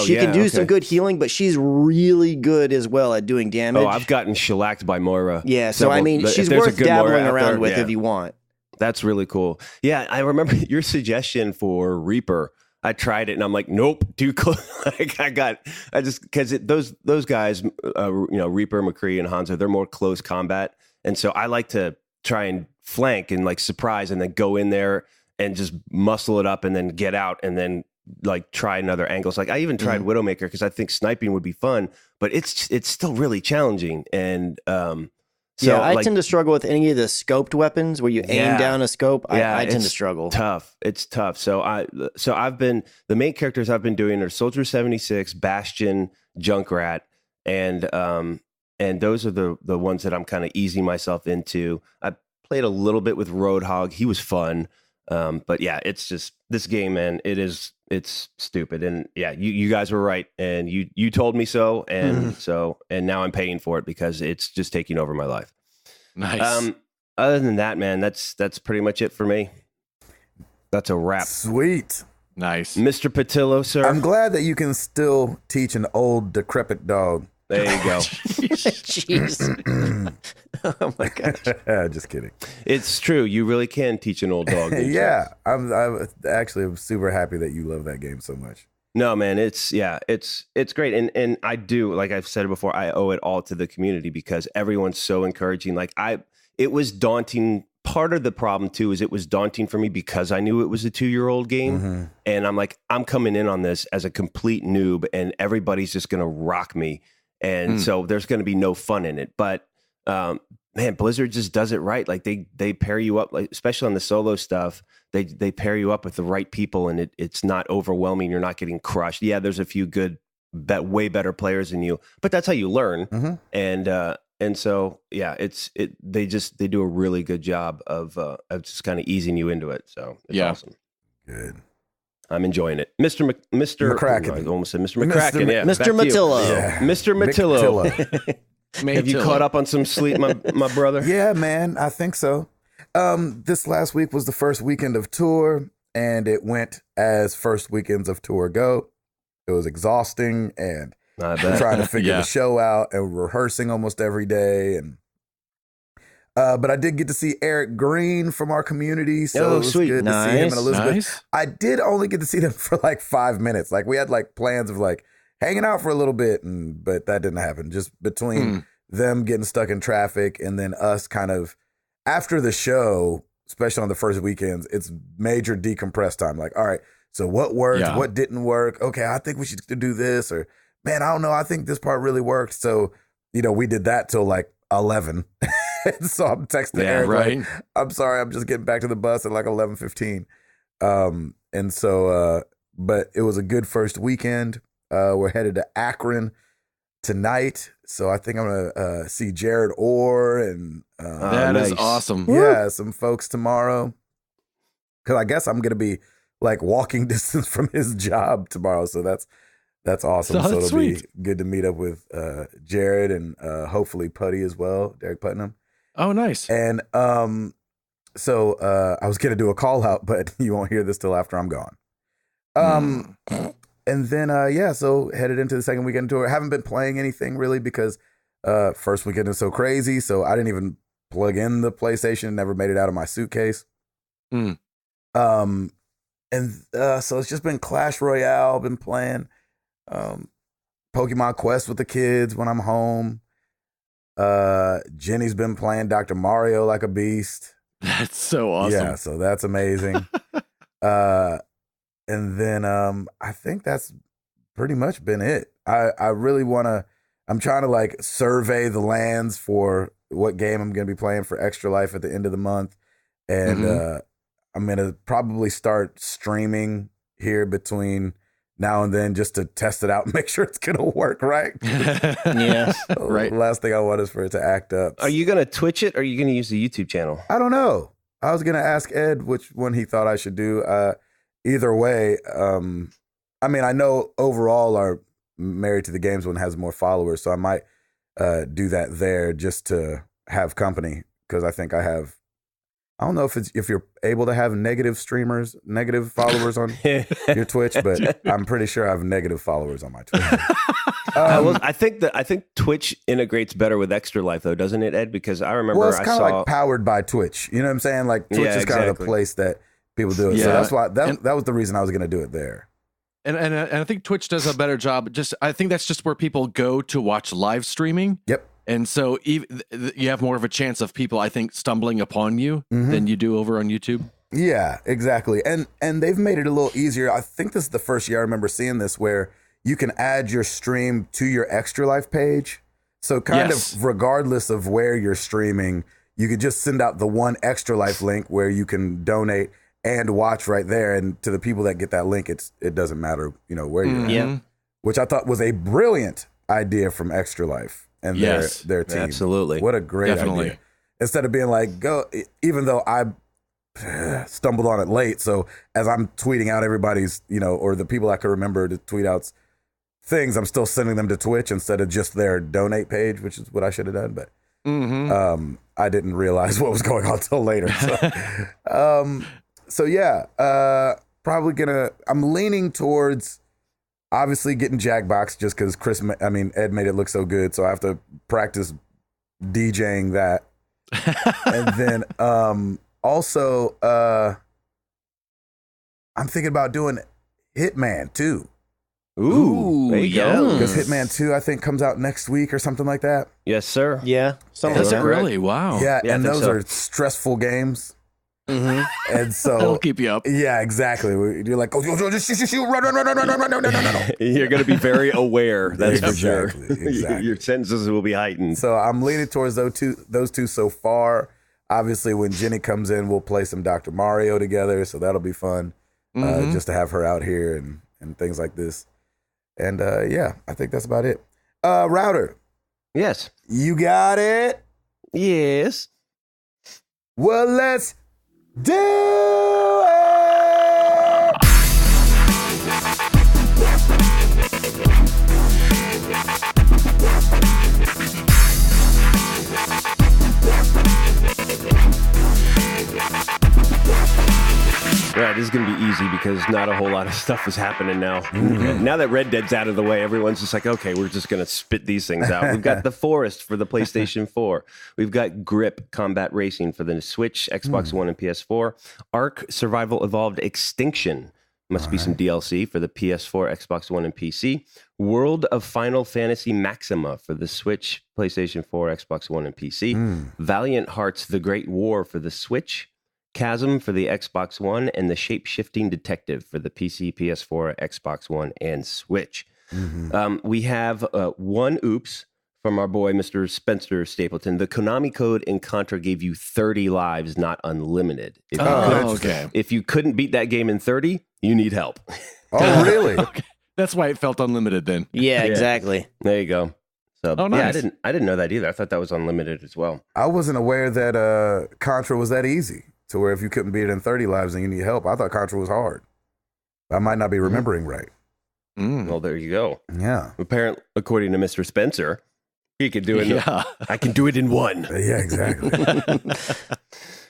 She can do some good healing, but she's really good as well at doing damage. Oh, I've gotten shellacked by Moira. Yeah, so I mean, she's worth dabbling around with if you want. That's really cool. Yeah, I remember your suggestion for Reaper. I tried it and I'm like, nope, too close. Because those guys, Reaper, McCree, and Hanzo, they're more close combat, and so I like to try and flank and like surprise and then go in there and just muscle it up and then get out and then like try another angles. Like I even tried Widowmaker because I think sniping would be fun, but it's still really challenging. And So I tend to struggle with any of the scoped weapons where you aim down a scope. I tend to struggle. It's tough. So I've been, the main characters I've been doing are Soldier 76, Bastion, Junkrat, and those are the ones that I'm kind of easing myself into. I played a little bit with Roadhog. He was fun. But yeah, it's just this game, man. It's stupid. And yeah, you guys were right, and you told me so, and and now I'm paying for it because it's just taking over my life. Nice. Other than that, man, that's pretty much it for me. That's a wrap. Sweet. Nice. Mr. Patillo, sir. I'm glad that you can still teach an old decrepit dog. There you go. Jeez. Oh my gosh. Just kidding. It's true. You really can teach an old dog. Yeah. I'm super happy that you love that game so much. No, man, it's great. And I do, like I've said before, I owe it all to the community because everyone's so encouraging. Like it was daunting. Part of the problem too is it was daunting for me because I knew it was a 2-year-old game. And I'm like, I'm coming in on this as a complete noob and everybody's just going to rock me. And so there's going to be no fun in it. But man, Blizzard just does it right. Like they pair you up, like especially on the solo stuff. They pair you up with the right people, and it's not overwhelming. You're not getting crushed. Yeah, there's a few good, way better players than you, but that's how you learn. And so yeah, they do a really good job of just kind of easing you into it. So it's awesome. Good. I'm enjoying it. Mr. McCracken. I almost said Mr. McCracken. Yeah, Mr. Matillo. Yeah. Mr. Matillo. Have you caught up on some sleep, my brother? Yeah, man, I think so. This last week was the first weekend of tour, and it went as first weekends of tour go. It was exhausting, and trying to figure the show out and rehearsing almost every day. And but I did get to see Eric Green from our community, so it was good to see him and Elizabeth. Nice. I did only get to see them for like 5 minutes. Like we had like plans of like hanging out for a little bit, but that didn't happen. Just between them getting stuck in traffic and then us kind of after the show, especially on the first weekends, it's major decompress time. Like, all right, so what worked? Yeah. What didn't work? Okay, I think we should do this. Or, man, I don't know. I think this part really worked. So, we did that till like 11. So I'm texting Eric, like, I'm sorry, I'm just getting back to the bus at like 11:15. And so, but it was a good first weekend. We're headed to Akron tonight. So I think I'm going to see Jared Orr and that is awesome. Yeah, some folks tomorrow. Because I guess I'm going to be like walking distance from his job tomorrow. So that's awesome. So it'll be good to meet up with Jared and hopefully Putty as well, Derek Putnam. Oh, nice. And so I was going to do a call out, but you won't hear this till after I'm gone. And then, so headed into the second weekend tour. Haven't been playing anything really because first weekend is so crazy. So I didn't even plug in the PlayStation, never made it out of my suitcase. So it's just been Clash Royale, been playing Pokemon Quest with the kids when I'm home. Jenny's been playing Dr. Mario like a beast. That's so awesome. Yeah, so that's amazing. And then I think that's pretty much been it. I really I'm trying to like survey the lands for what game I'm going to be playing for Extra Life at the end of the month. And I'm going to probably start streaming here between now and then just to test it out and make sure it's going to work right. Yeah, right. Last thing I want is for it to act up. Are you going to Twitch it or are you going to use the YouTube channel? I don't know. I was going to ask Ed which one he thought I should do. Either way, I mean, I know overall our Married to the Games one has more followers, so I might do that there just to have company because I think I don't know if you're able to have negative followers on your Twitch, but I'm pretty sure I have negative followers on my Twitch. I think Twitch integrates better with Extra Life though, doesn't it, Ed? Because I remember it's kind of like powered by Twitch. You know what I'm saying? Like Twitch is kind of the place that people do it. Yeah. So that's why that was the reason I was going to do it there. And I think Twitch does a better job. I think that's just where people go to watch live streaming. Yep. And so you have more of a chance of people, I think, stumbling upon you than you do over on YouTube. Yeah, exactly. And they've made it a little easier. I think this is the first year I remember seeing this where you can add your stream to your Extra Life page. So kind of regardless of where you're streaming, you could just send out the one Extra Life link where you can donate and watch right there. And to the people that get that link, it doesn't matter, where you're at. Yeah. Which I thought was a brilliant idea from Extra Life and their team. Absolutely. What a great idea. Instead of being like, go, even though I stumbled on it late. So as I'm tweeting out everybody's, or the people I could remember to tweet out things, I'm still sending them to Twitch instead of just their donate page, which is what I should have done. But I didn't realize what was going on till later. So, probably I'm leaning towards obviously getting Jackbox just because Ed made it look so good. So I have to practice DJing that. And then also I'm thinking about doing Hitman 2. Ooh, there you go. Because Hitman 2, I think, comes out next week or something like that. Yes, sir. Yeah. Does it really? Wow. Yeah, and those are stressful games. Mm-hmm. And so that'll keep you up. Yeah, exactly. You're like, oh, shoot, run. You're going to be very aware. That's for sure. Exactly. Your senses will be heightened. So I'm leaning towards those two so far. Obviously, when Jenny comes in, we'll play some Dr. Mario together. So that'll be fun, just to have her out here and things like this. And I think that's about it. Router. Yes. You got it? Yes. Well, let's do it! Right, this is going to be easy because not a whole lot of stuff is happening now. Mm-hmm. Now that Red Dead's out of the way, everyone's just like, okay, we're just going to spit these things out. We've got The Forest for the PlayStation 4. We've got Grip Combat Racing for the Switch, Xbox One, and PS4. Ark Survival Evolved Extinction. Must be some DLC for the PS4, Xbox One, and PC. World of Final Fantasy Maxima for the Switch, PlayStation 4, Xbox One, and PC. Valiant Hearts The Great War for the Switch. Chasm for the Xbox One, and the Shape-Shifting Detective for the PC, PS4, Xbox One, and Switch. We have one oops from our boy, Mr. Spencer Stapleton. The Konami code in Contra gave you 30 lives, not unlimited. If you couldn't beat that game in 30, you need help. Oh, really? Okay. That's why it felt unlimited then. Yeah, exactly. There you go. So, nice. Yeah, I didn't know that either. I thought that was unlimited as well. I wasn't aware that Contra was that easy. To where if you couldn't beat it in 30 lives and you need help. I thought Contra was hard. I might not be remembering right. Well, there you go. Yeah. Apparently, according to Mr. Spencer, he could do it. I can do it in one. Yeah, exactly.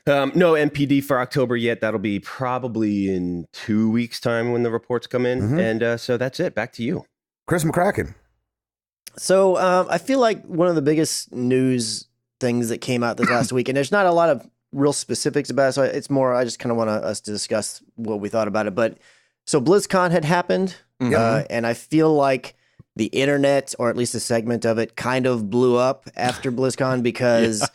No MPD for October yet. That'll be probably in 2 weeks' time when the reports come in. And so that's it. Back to you. Chris McCracken. So I feel like one of the biggest news things that came out this last week, and there's not a lot of real specifics about it, so it's more I just kind of want us to discuss what we thought about it. But so BlizzCon had happened, and I feel like the internet, or at least a segment of it, kind of blew up after BlizzCon because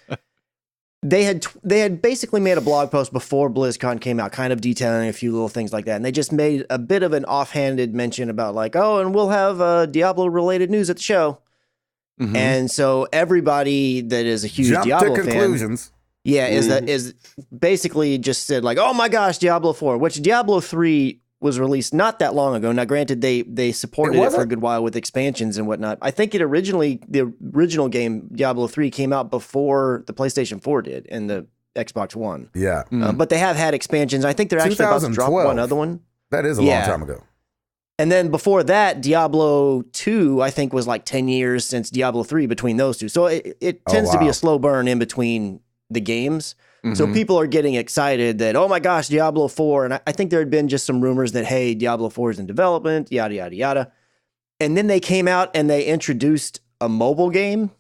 they had basically made a blog post before BlizzCon came out, kind of detailing a few little things like that, and they just made a bit of an offhanded mention about like, oh, and we'll have Diablo related news at the show, and so everybody that is a huge Diablo fan. Yeah, is basically just said like, oh my gosh, Diablo 4, which Diablo 3 was released not that long ago. Now, granted, they supported it for a good while with expansions and whatnot. I think the original game, Diablo 3, came out before the PlayStation 4 did and the Xbox One. Yeah. But they have had expansions. I think they're actually about to drop one other one. That is a long time ago. And then before that, Diablo 2, I think, was like 10 years since Diablo 3 between those two. So it tends to be a slow burn in between the games. So people are getting excited that, oh my gosh, Diablo 4. And I think there had been just some rumors that, hey, Diablo 4 is in development, yada, yada, yada. And then they came out and they introduced a mobile game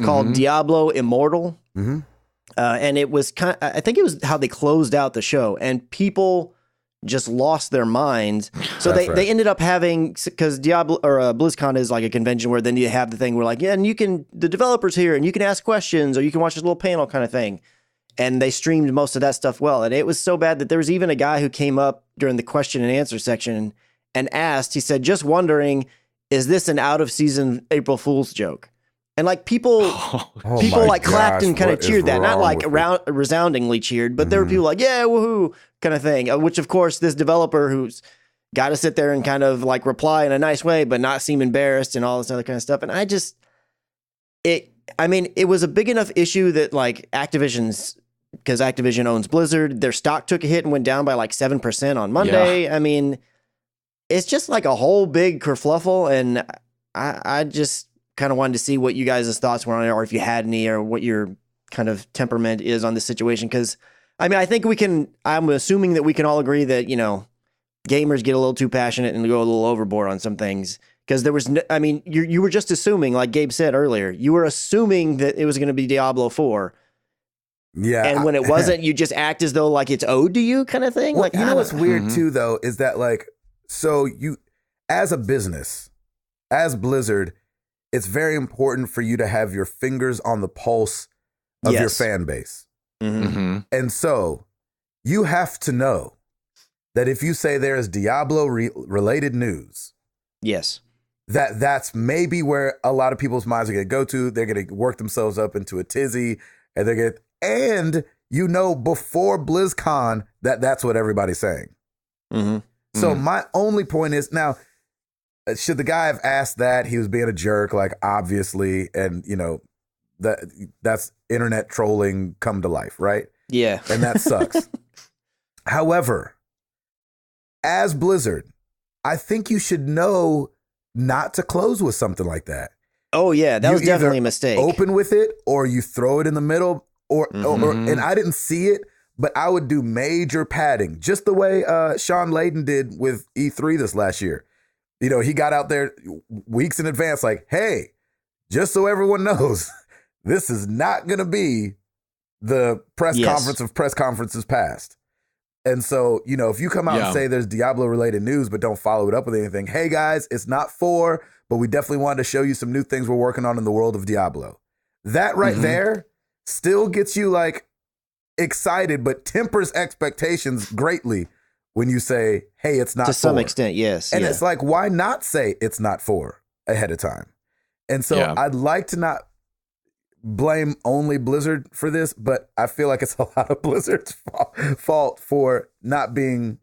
called Diablo Immortal. And it was I think it was how they closed out the show. And people just lost their minds. So they ended up having, because Diablo or BlizzCon is like a convention where then you have the thing where like, yeah, and the developers here and you can ask questions or you can watch this little panel kind of thing. And they streamed most of that stuff well. And it was so bad that there was even a guy who came up during the question and answer section and asked, he said, just wondering, is this an out of season April Fool's joke? And like people like clapped and kind of cheered that, not like resoundingly cheered, but there were people like, yeah, woohoo, kind of thing. Which of course, this developer who's got to sit there and kind of like reply in a nice way, but not seem embarrassed and all this other kind of stuff. And it was a big enough issue that like because Activision owns Blizzard, their stock took a hit and went down by like 7% on Monday. Yeah. I mean, it's just like a whole big kerfluffle, and I just kind of wanted to see what you guys' thoughts were on it, or if you had any, or what your kind of temperament is on this situation. Because I mean, I think I'm assuming that we can all agree that, you know, gamers get a little too passionate and go a little overboard on some things. Because there was, you were just assuming, like Gabe said earlier, you were assuming that it was going to be Diablo 4. Yeah. And when it wasn't, you just act as though like it's owed to you kind of thing. Well, like, you know what's weird too, though, is that like, so you, as a business, as Blizzard, it's very important for you to have your fingers on the pulse of your fan base. And so you have to know that if you say there is Diablo related news, yes, that's maybe where a lot of people's minds are going to go to. They're going to work themselves up into a tizzy, and they're going to, and you know, before BlizzCon, that's what everybody's saying. So my only point is, now, should the guy have asked that? He was being a jerk, like, obviously, and you know, that's internet trolling come to life, right? Yeah. And that sucks. However, as Blizzard, I think you should know not to close with something like that. Oh yeah, that was definitely a mistake. Open with it, or you throw it in the middle, or and I didn't see it, but I would do major padding, just the way Sean Layden did with E3 this last year. You know, he got out there weeks in advance, like, hey, just so everyone knows, this is not going to be the press conference of press conferences past. And so, you know, if you come out and say there's Diablo related news, but don't follow it up with anything, hey guys, it's not 4, but we definitely wanted to show you some new things we're working on in the world of Diablo. That right there still gets you like excited, but tempers expectations greatly when you say, hey, it's not 4. To some extent, yes. And it's like, why not say it's not 4 ahead of time? And so I'd like to not blame only Blizzard for this, but I feel like it's a lot of Blizzard's fault for not being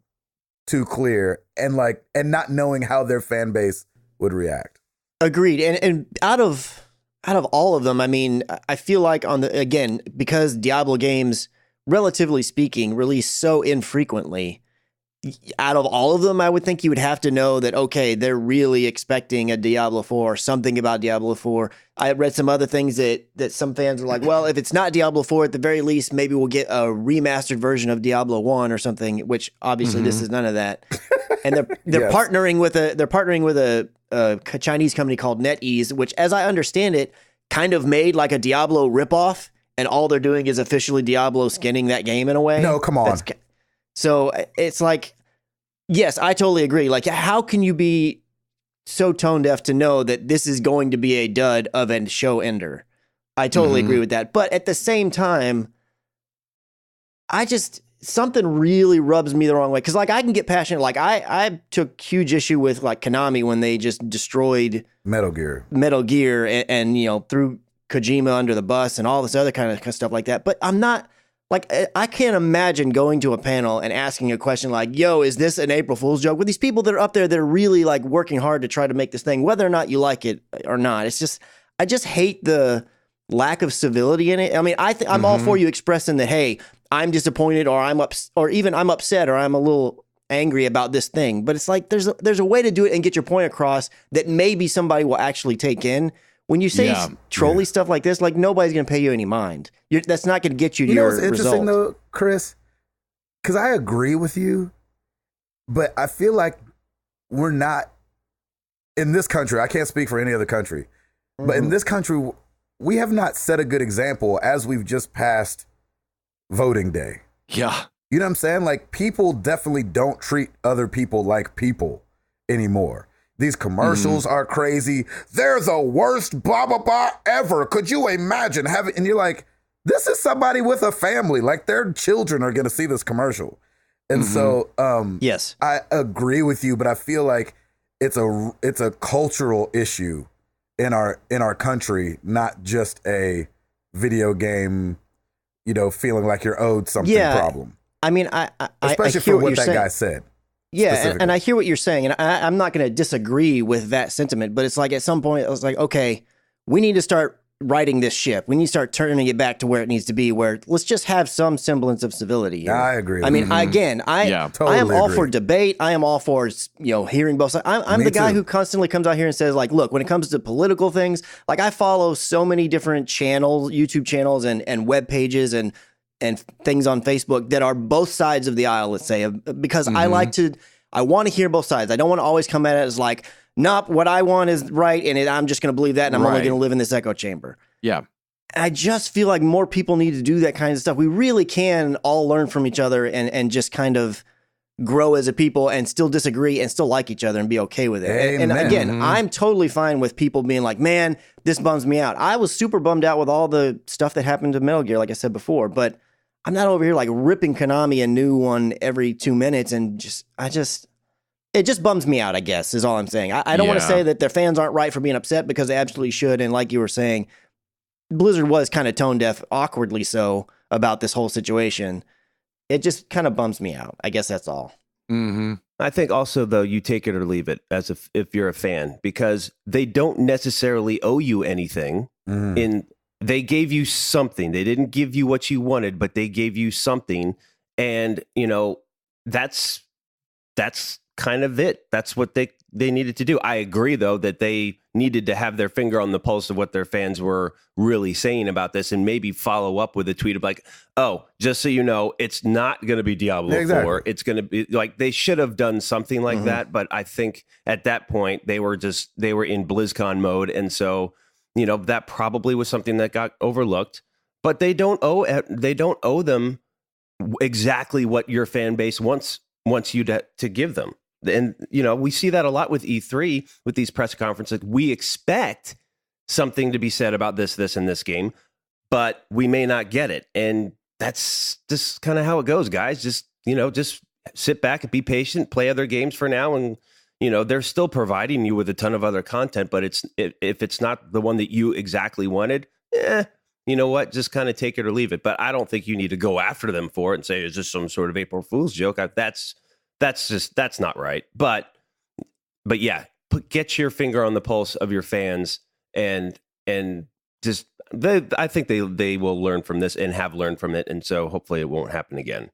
too clear and not knowing how their fan base would react. Agreed. And out of all of them, I mean, I feel like because Diablo games, relatively speaking, release so infrequently, out of all of them, I would think you would have to know that, okay, they're really expecting a Diablo 4 or something about Diablo 4. I read some other things that some fans were like, well, if it's not Diablo 4, at the very least, maybe we'll get a remastered version of Diablo 1 or something, which obviously this is none of that. And they're partnering with a Chinese company called NetEase, which, as I understand it, kind of made like a Diablo ripoff, and all they're doing is officially Diablo skinning that game in a way. No, come on. So it's like, yes, I totally agree. Like, how can you be so tone deaf to know that this is going to be a dud of a show ender? I totally agree with that. But at the same time, something really rubs me the wrong way. Because like, I can get passionate. Like I took huge issue with like Konami when they just destroyed Metal Gear and you know, threw Kojima under the bus and all this other kind of stuff like that. But I'm not, like, I can't imagine going to a panel and asking a question like, yo, is this an April Fool's joke? With these people that are up there that are really like working hard to try to make this thing, whether or not you like it or not. It's just, I just hate the lack of civility in it. I mean, I'm all for you expressing that, hey, I'm disappointed, or I'm upset, or I'm a little angry about this thing. But it's like, there's a way to do it and get your point across that maybe somebody will actually take in. When you say trolly stuff like this, like, nobody's going to pay you any mind. That's not going to get you to your result. You know what's interesting, though, Chris? Because I agree with you, but I feel like we're not, in this country, I can't speak for any other country, but in this country, we have not set a good example as we've just passed voting day. Yeah. You know what I'm saying? Like, people definitely don't treat other people like people anymore. These commercials are crazy. They're the worst blah, blah, blah ever. Could you imagine having, and you're like, this is somebody with a family. Like, their children are going to see this commercial. And so, yes, I agree with you, but I feel like it's a cultural issue in our country, not just a video game, feeling like you're owed something problem. I mean, especially I hear for what that saying. guy said. Yeah, and I hear what you're saying, and I'm not going to disagree with that sentiment, but it's like at some point I was like, okay, we need to start righting this ship. We need to start turning it back to where it needs to be, where let's just have some semblance of civility here. I agree. I mean, again, I am all for debate. I am all for, hearing both sides. I'm the guy who constantly comes out here and says, like, look, when it comes to political things, like I follow so many different channels, YouTube channels and web pages and things on Facebook that are both sides of the aisle, let's say, because I want to hear both sides. I don't want to always come at it as like, nope, what I want is right, and I'm just going to believe that, and I'm only going to live in this echo chamber. Yeah. And I just feel like more people need to do that kind of stuff. We really can all learn from each other and just kind of grow as a people and still disagree and still like each other and be okay with it. And again, I'm totally fine with people being like, man, this bums me out. I was super bummed out with all the stuff that happened to Metal Gear, like I said before, but I'm not over here like ripping Konami a new one every 2 minutes and it just bums me out, I guess, is all I'm saying. I don't want to say that their fans aren't right for being upset because they absolutely should. And like you were saying, Blizzard was kind of tone deaf, awkwardly so, about this whole situation. It just kind of bums me out. I guess that's all. Mm-hmm. I think also, though, you take it or leave it as if you're a fan, because they don't necessarily owe you anything. They gave you something. They didn't give you what you wanted, but they gave you something. And, that's kind of it. That's what they needed to do. I agree, though, that they needed to have their finger on the pulse of what their fans were really saying about this and maybe follow up with a tweet of like, oh, just so you know, it's not going to be Diablo 4. It's going to be like, they should have done something like that. But I think at that point they were in BlizzCon mode. And so, that probably was something that got overlooked, but they don't owe them exactly what your fan base wants you to give them. And, we see that a lot with E3, with these press conferences. We expect something to be said about this, and this game, but we may not get it. And that's just kind of how it goes, guys. Just sit back and be patient, play other games for now. And, they're still providing you with a ton of other content, but if it's not the one that you exactly wanted, you know what? Just kind of take it or leave it. But I don't think you need to go after them for it and say, is this some sort of April Fool's joke? That's not right. But yeah, get your finger on the pulse of your fans and just, I think they will learn from this and have learned from it. And so hopefully it won't happen again.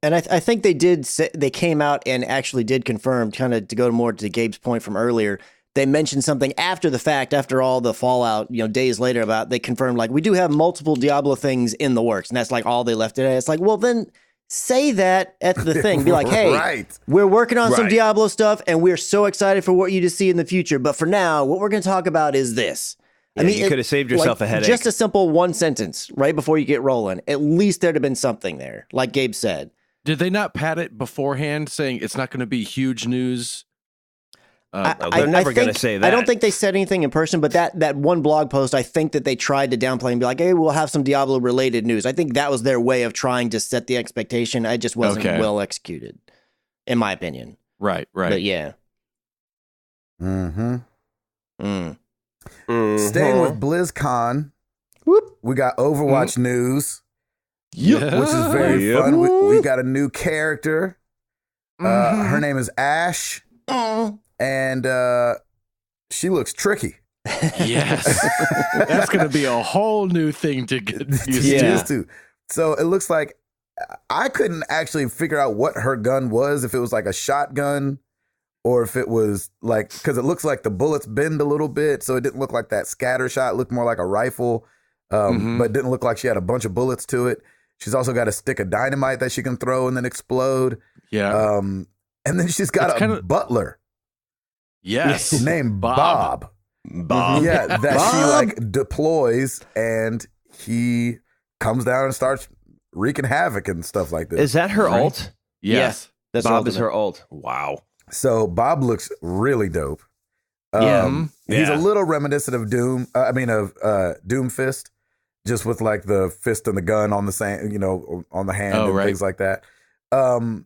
And I think they came out and actually did confirm, kind of to go more to Gabe's point from earlier, they mentioned something after the fact, after all the fallout, days later they confirmed like, we do have multiple Diablo things in the works. And that's like all they left it at. It's like, well, then say that at the thing. Be like, hey, we're working on some Diablo stuff and we're so excited for what you to see in the future. But for now, what we're going to talk about is this. Yeah, I mean, you could have saved yourself a headache. Just a simple one sentence right before you get rolling. At least there'd have been something there, like Gabe said. Did they not pad it beforehand, saying it's not going to be huge news? They're never going to say that. I don't think they said anything in person, but that one blog post, I think that they tried to downplay and be like, hey, we'll have some Diablo-related news. I think that was their way of trying to set the expectation. It just wasn't well executed, in my opinion. Right. But yeah. Staying with BlizzCon, we got Overwatch news. Which is very fun. We got a new character. Her name is Ash. And she looks tricky. Yes. That's going to be a whole new thing to get used to. So it looks like I couldn't actually figure out what her gun was, if it was like a shotgun or if it was like, because it looks like the bullets bend a little bit. So it didn't look like that scatter shot. It looked more like a rifle, but it didn't look like she had a bunch of bullets to it. She's also got a stick of dynamite that she can throw and then explode. Yeah. And then she's got a butler. Yes. Named Bob. Yeah, that Bob. She like deploys and he comes down and starts wreaking havoc and stuff like this. Is that her ult? Yes. That's Bob is her ult. Wow. So Bob looks really dope. He's a little reminiscent of Doomfist. Just with like the fist and the gun on the same, on the hand and things like that. And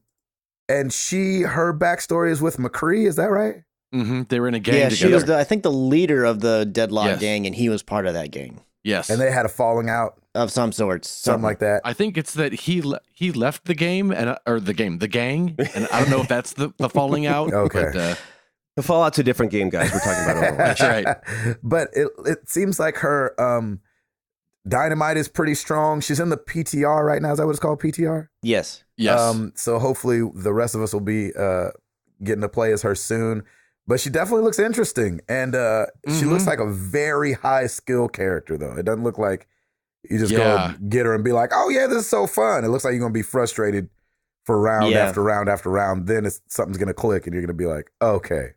her backstory is with McCree, is that right? They were in a gang Yeah, together. she was, I think, the leader of the Deadlock Yes. gang, and he was part of that gang Yes. And they had a falling out, of some sorts. something like that. I think it's that he left the game the gang, and I don't know if that's the falling out. Okay. But, The Fallout's a different game, guys. We're talking about Overwatch. That's right. But it seems like her dynamite is pretty strong. She's in the PTR right now. Is that what it's called? PTR? Yes. Yes. So hopefully the rest of us will be getting to play as her soon. But she definitely looks interesting. And she looks like a very high skill character, though. It doesn't look like you just go get her and be like, oh, yeah, this is so fun. It looks like you're going to be frustrated for round after round after round. Then something's going to click and you're going to be like, okay.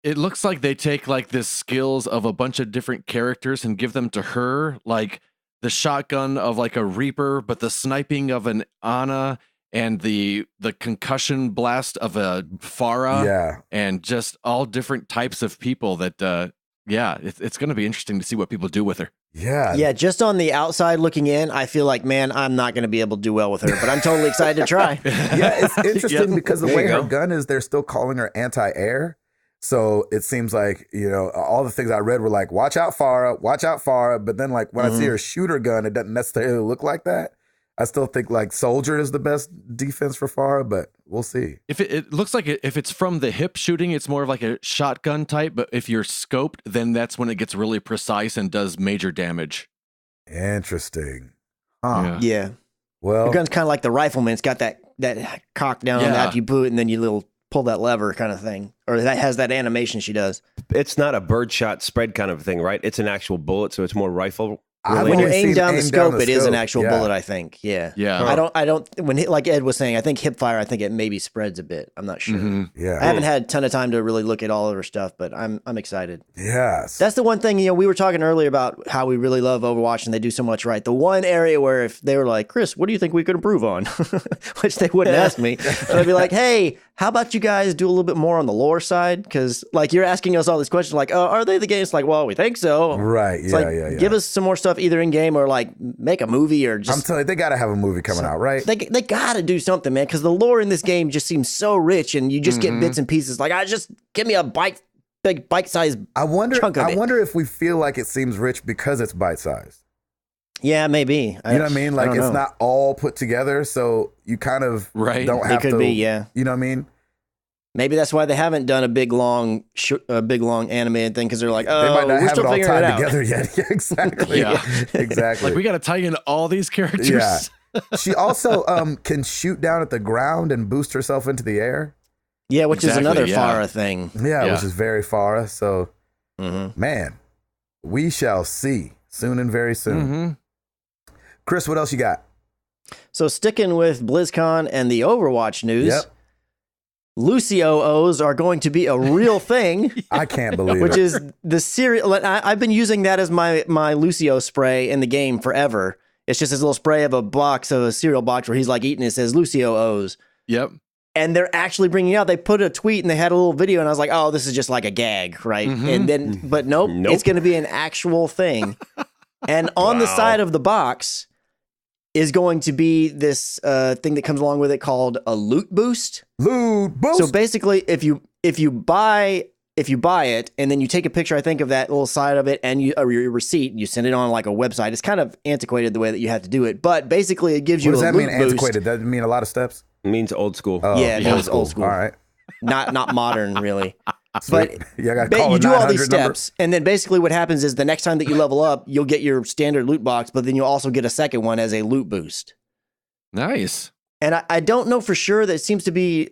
It looks like they take like the skills of a bunch of different characters and give them to her, like the shotgun of like a Reaper, but the sniping of an Ana, and the concussion blast of a Pharah, and just all different types of people that it's going to be interesting to see what people do with her. Yeah, just on the outside looking in, I feel like, man, I'm not going to be able to do well with her, but I'm totally excited to try. Yeah, it's interesting because the way her gun is, they're still calling her anti-air. So it seems like, all the things I read were like, watch out, Pharah. But then like when I see her shooter gun, it doesn't necessarily look like that. I still think like Soldier is the best defense for Pharah, but we'll see. If it looks like if it's from the hip shooting, it's more of like a shotgun type. But if you're scoped, then that's when it gets really precise and does major damage. Interesting. Huh. Yeah. Well, your gun's kind of like the rifleman. It's got that cock down after you boot, and then you pull that lever kind of thing. Or that has that animation she does. It's not a birdshot spread kind of thing, right? It's an actual bullet, so it's more rifle. When you aim down the scope, it is an actual bullet, I think. Yeah. I don't, like Ed was saying, I think hip fire, I think it maybe spreads a bit. I'm not sure. Yeah. I haven't had a ton of time to really look at all of her stuff, but I'm excited. Yes. That's the one thing, we were talking earlier about how we really love Overwatch and they do so much right. The one area where if they were like, Chris, what do you think we could improve on? Which they wouldn't ask me. But I'd be like, hey, how about you guys do a little bit more on the lore side? Because like you're asking us all these questions like, oh, are they the game? It's like, well, we think so. Right. It's give us some more stuff either in game or like make a movie or just. I'm telling you, they got to have a movie coming out, right? They got to do something, man, because the lore in this game just seems so rich and you just get bits and pieces. Like, just give me a big bite-sized chunk of it. I wonder if we feel like it seems rich because it's bite-sized. Yeah, maybe. You know what I mean? Like, it's not all put together, so you kind of don't have to. It could be, yeah. You know what I mean? Maybe that's why they haven't done a big long animated thing, because they're like, oh, they might not we're have still it all figuring it tied out. together yet. Yeah, exactly. Exactly. Like, we got to tie in all these characters. Yeah. She also can shoot down at the ground and boost herself into the air. Yeah, which is another Pharah thing. Yeah, which is very Pharah. So, man, we shall see soon and very soon. Chris, what else you got? So sticking with BlizzCon and the Overwatch news, Lucio-Os are going to be a real thing. I can't believe which it. is the cereal. I've been using that as my Lucio spray in the game forever. It's just this little spray of a cereal box where he's like eating it. It says Lucio-Os. Yep. And they're actually bringing it out. They put a tweet and they had a little video, and I was like, "Oh, this is just like a gag, right?" And then, but nope. It's going to be an actual thing. And on the side of the box is going to be this thing that comes along with it called a loot boost. Loot boost. So basically, if you buy it and then you take a picture, I think, of that little side of it and your receipt, and you send it on like a website. It's kind of antiquated the way that you have to do it, but basically it gives you a loot boost. What does that mean, antiquated? Does it mean a lot of steps? It means old school. Oh, yeah, it means old school. All right. Not modern, really. But you do all these steps, and then basically what happens is the next time that you level up, you'll get your standard loot box, but then you'll also get a second one as a loot boost. Nice. And I don't know for sure. That seems to be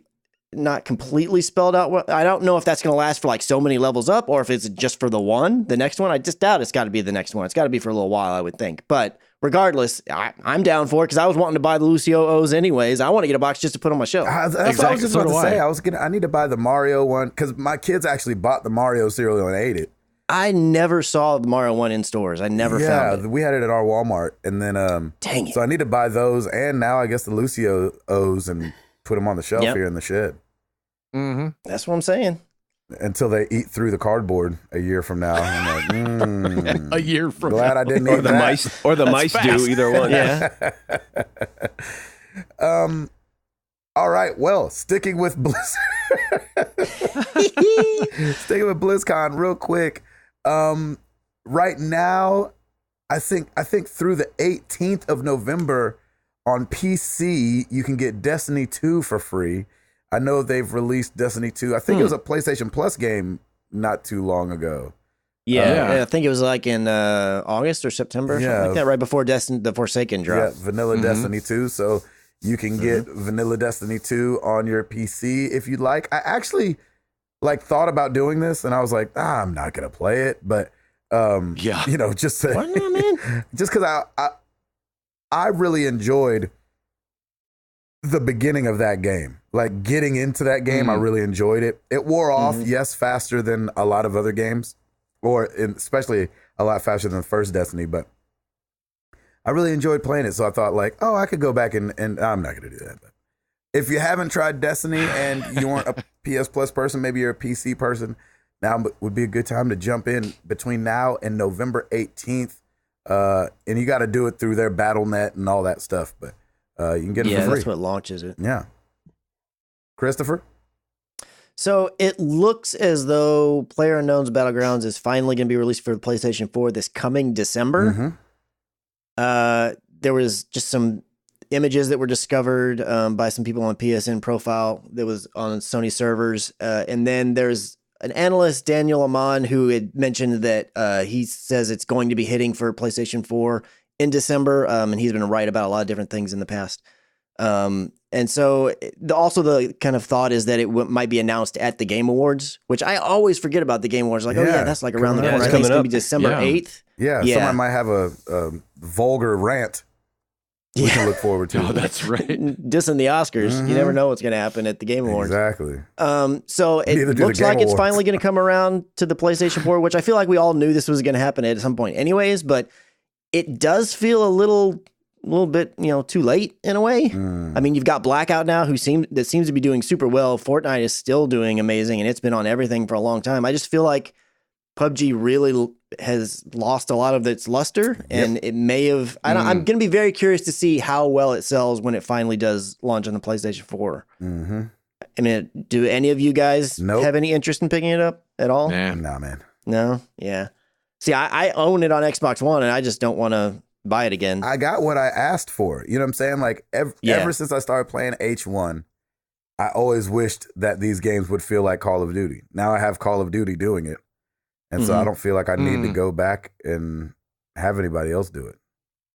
not completely spelled out. I don't know if that's going to last for like so many levels up, or if it's just for the next one. I just doubt it's got to be the next one. It's got to be for a little while, I would think. But regardless, I'm down for it because I was wanting to buy the Lucio-Os anyways. I want to get a box just to put on my shelf. That's what I was just about to say. I need to buy the Mario one because my kids actually bought the Mario cereal and ate it. I never saw the Mario one in stores. I never found it. Yeah, we had it at our Walmart, and then dang it. So I need to buy those, and now I guess the Lucio-Os and put them on the shelf here in the shed. That's what I'm saying. Until they eat through the cardboard a year from now. I'm like, a year from glad now. I didn't eat that. Or the mice do, either one. Yeah. All right. Well, sticking with Blizzard. Sticking with BlizzCon real quick. Right now, I think through the 18th of November on PC, you can get Destiny 2 for free. I know they've released Destiny 2. I think it was a PlayStation Plus game not too long ago. Yeah, I think it was like in August or September, something like that, right before the Forsaken dropped. Yeah, Vanilla Destiny 2. So you can get Vanilla Destiny 2 on your PC if you'd like. I actually thought about doing this, and I was like, I'm not gonna play it, but just to, why not, man? Just because I really enjoyed the beginning of that game. Like getting into that game, I really enjoyed it. It wore off, yes, faster than a lot of other games, especially a lot faster than the first Destiny, but I really enjoyed playing it. So I thought I could go back and I'm not going to do that. But if you haven't tried Destiny and you aren't a PS Plus person, maybe you're a PC person, now would be a good time to jump in between now and November 18th. And you got to do it through their BattleNet and all that stuff, but you can get it for free. Yeah, that's what launches it. Yeah. Christopher? So it looks as though PlayerUnknown's Battlegrounds is finally going to be released for the PlayStation 4 this coming December. There was just some images that were discovered by some people on PSN profile that was on Sony servers. And then there's an analyst, Daniel Amon, who had mentioned that he says it's going to be hitting for PlayStation 4 in December. And he's been right about a lot of different things in the past. And so also the kind of thought is that it might be announced at the Game Awards, which I always forget about the Game Awards. That's like around the corner. I think it's going to be December 8th. Yeah, someone might have a vulgar rant we can look forward to. Oh, that's right. Dissing the Oscars. You never know what's going to happen at the Game Awards. Exactly. So it looks like it's finally going to come around to the PlayStation 4, which I feel like we all knew this was going to happen at some point anyways, but it does feel a little bit, too late in a way. I mean, you've got Blackout now that seems to be doing super well. Fortnite is still doing amazing, and it's been on everything for a long time. I just feel like PUBG really has lost a lot of its luster, and it may have. I'm going to be very curious to see how well it sells when it finally does launch on the PlayStation 4. I mean, do any of you guys have any interest in picking it up at all? Nah, man. No? Yeah. See, I own it on Xbox One, and I just don't want to buy it again. I got what I asked for. You know what I'm saying? Like ever since I started playing H1, I always wished that these games would feel like Call of Duty. Now I have Call of Duty doing it. And so I don't feel like I need to go back and have anybody else do it.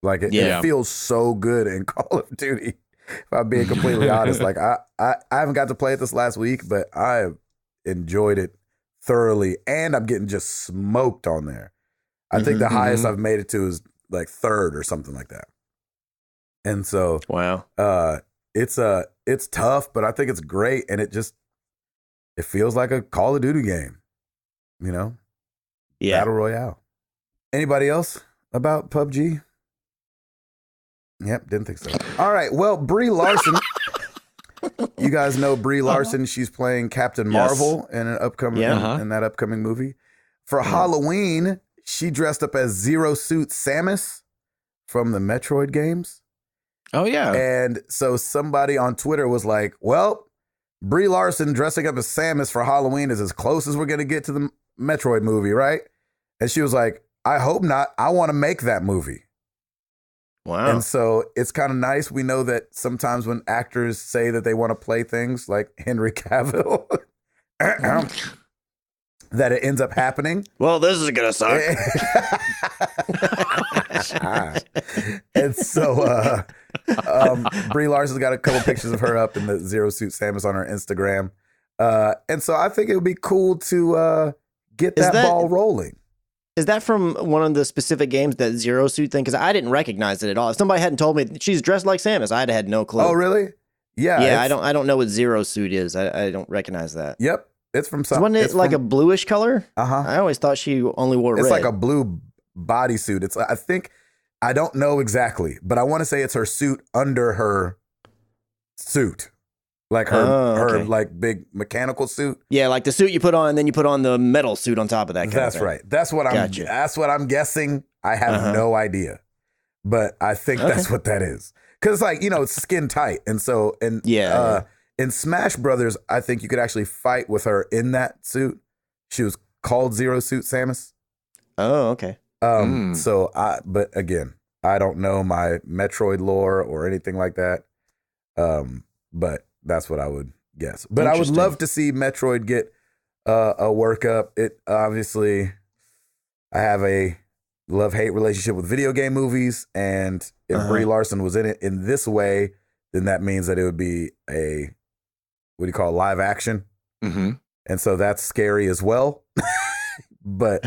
Like it feels so good in Call of Duty. If I'm being completely honest, like I haven't got to play it this last week, but I have enjoyed it thoroughly, and I'm getting just smoked on there. I think the highest I've made it to is like 3rd or something like that. And so it's tough, but I think it's great, and it feels like a Call of Duty game, Battle Royale. Anybody else about PUBG? Yep, didn't think so. All right, well, Brie Larson. You guys know Brie Larson. She's playing Captain Marvel in an upcoming in that upcoming movie. For Halloween, she dressed up as Zero Suit Samus from the Metroid games. Oh, yeah. And so somebody on Twitter was like, well, Brie Larson dressing up as Samus for Halloween is as close as we're going to get to the Metroid movie, right? And she was like, I hope not. I want to make that movie. Wow. And so it's kind of nice. We know that sometimes when actors say that they want to play things like Henry Cavill, that it ends up happening. Well, this is going to suck. And so Brie Larson's got a couple pictures of her up in the Zero Suit Samus on her Instagram. And so I think it would be cool to get that ball rolling. Is that from one of the specific games, that Zero Suit thing? Because I didn't recognize it at all. If somebody hadn't told me she's dressed like Samus, I'd have had no clue. Oh, really? Yeah. Yeah, I don't know what Zero Suit is. I don't recognize that. Yep. It's from something. Wasn't it like a bluish color? I always thought she only wore red. It's like a blue bodysuit. I don't know exactly, but I want to say it's her suit under her suit. Like her like big mechanical suit. Yeah, like the suit you put on, and then you put on the metal suit on top of that. That's right. That's what I'm guessing. I have no idea, but I think that's what that is. Because it's skin tight, and In Smash Brothers, I think you could actually fight with her in that suit. She was called Zero Suit Samus. Oh, okay. But again, I don't know my Metroid lore or anything like that. But that's what I would guess. But I would love to see Metroid get a workup. It obviously, I have a love-hate relationship with video game movies, and if Brie Larson was in it in this way, then that means that it would be a, what do you call it, live action? Mm-hmm. And so that's scary as well. But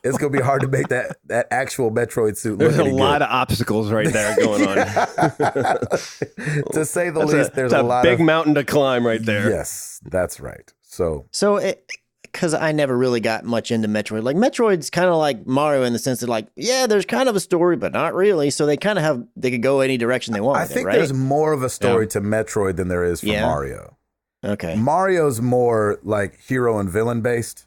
it's gonna be hard to make that actual Metroid suit look. There's a lot of obstacles right there going on. To say the least, there's a lot big mountain to climb right there. Yes, that's right. So because I never really got much into Metroid. Like Metroid's kind of like Mario in the sense that, like, yeah, there's kind of a story, but not really. So they kind of they could go any direction they want. I think there's more of a story to Metroid than there is for Mario. Okay, Mario's more like hero and villain based.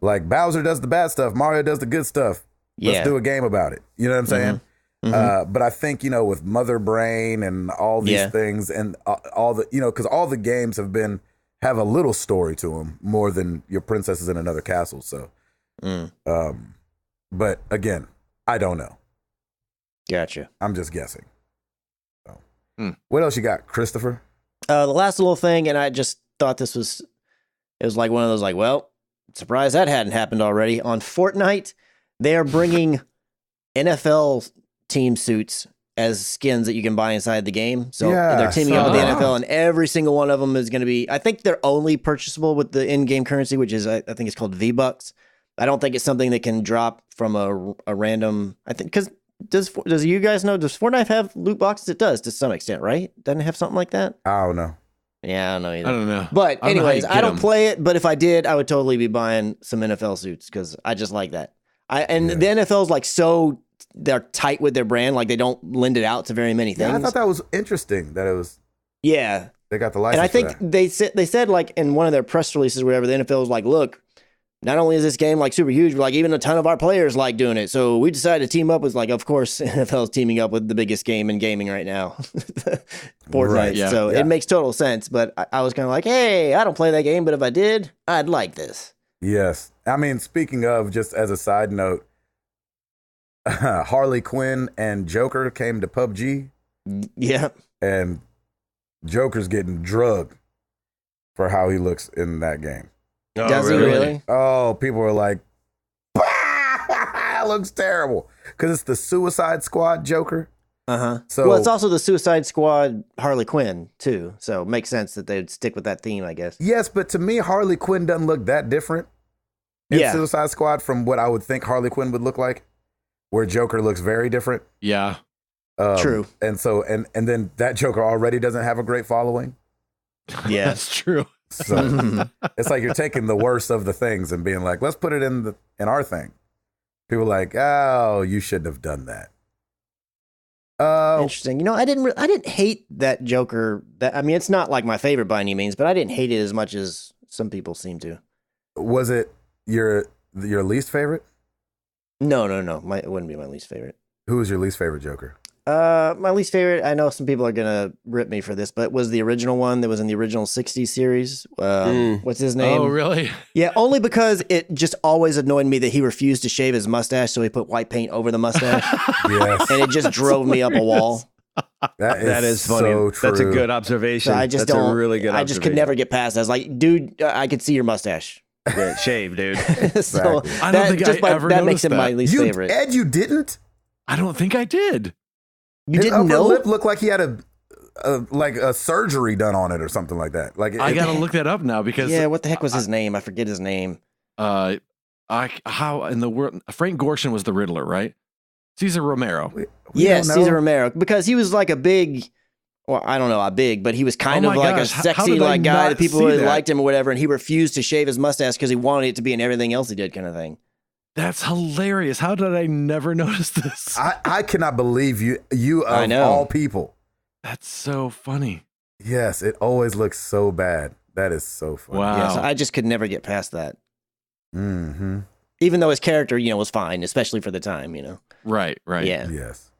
Like Bowser does the bad stuff, Mario does the good stuff. Let's do a game about it. You know what I'm saying? But I think, with Mother Brain and all these things and all the, because all the games have a little story to them more than your princesses in another castle. So, but again, I don't know. Gotcha. I'm just guessing. So, what else you got, Christopher? The last little thing, and I just thought it was like one of those, like, well, surprised that hadn't happened already. On Fortnite, they are bringing NFL team suits as skins that you can buy inside the game. So they're teaming up with the NFL, and every single one of them is going to be, I think they're only purchasable with the in-game currency, which is, I think it's called V-Bucks. I don't think it's something that can drop from a random, I think, because does you guys know, does Fortnite have loot boxes? It does to some extent, right? Doesn't it have something like that? I don't know. Yeah, I don't know either. I don't know. But anyways, I don't play it. But if I did, I would totally be buying some NFL suits because I just like that. The NFL is like so they're tight with their brand, like they don't lend it out to very many things. Yeah, I thought that was interesting that it was. Yeah, they got the license. And I think they said like in one of their press releases, or whatever, the NFL was like, look, not only is this game like super huge, but like even a ton of our players like doing it. So we decided to team up with, like, of course, NFL is teaming up with the biggest game in gaming right now, Fortnite. Right, so it makes total sense. But I was kind of like, hey, I don't play that game, but if I did, I'd like this. Yes. I mean, speaking of, just as a side note, Harley Quinn and Joker came to PUBG. Yeah. And Joker's getting drugged for how he looks in that game. Oh, does he really? Oh, people are like, that looks terrible. Because it's the Suicide Squad Joker. So, well, it's also the Suicide Squad Harley Quinn, too. So it makes sense that they'd stick with that theme, I guess. Yes, but to me, Harley Quinn doesn't look that different in Suicide Squad from what I would think Harley Quinn would look like, where Joker looks very different. Yeah. True. And so, and then that Joker already doesn't have a great following. Yeah. That's true. So it's like you're taking the worst of the things and being like, let's put it in our thing. People are like, oh, you shouldn't have done that. Interesting. I didn't hate that Joker. I mean, it's not like my favorite by any means, but I didn't hate it as much as some people seem to. Was it your least favorite? No. It wouldn't be my least favorite. Who was your least favorite Joker? My least favorite, I know some people are gonna rip me for this, but was the original one that was in the original 60s series. What's his name? Oh, really? Yeah, only because it just always annoyed me that he refused to shave his mustache, so he put white paint over the mustache. Yes. And it just drove me up a wall. That is funny. So true. That's a good observation. So That's a really good observation. I just could never get past that. I was like, dude, I could see your mustache. Yeah, shave, dude. So I don't think I ever that makes noticed him my that. least favorite. Ed, you didn't? I don't think I did. You His didn't upper know? lip looked like he had a surgery done on it or something like that. Like I gotta look that up now because what the heck was his name? I forget his name. How in the world? Frank Gorshin was the Riddler, right? Cesar Romero. Yes, Cesar Romero, because he was like a big. Well, I don't know how big, but he was kind of like gosh. a How sexy did I like guy not that people see really that? liked him or whatever, and he refused to shave his mustache because he wanted it to be in everything else he did, kind of thing. That's hilarious. How did I never notice this? I cannot believe you I of know. all people. That's so funny. Yes, it always looks so bad. That is so funny. Wow. Yeah, so I just could never get past that. Mm-hmm. Even though his character, was fine, especially for the time, Right. Yeah. Yes.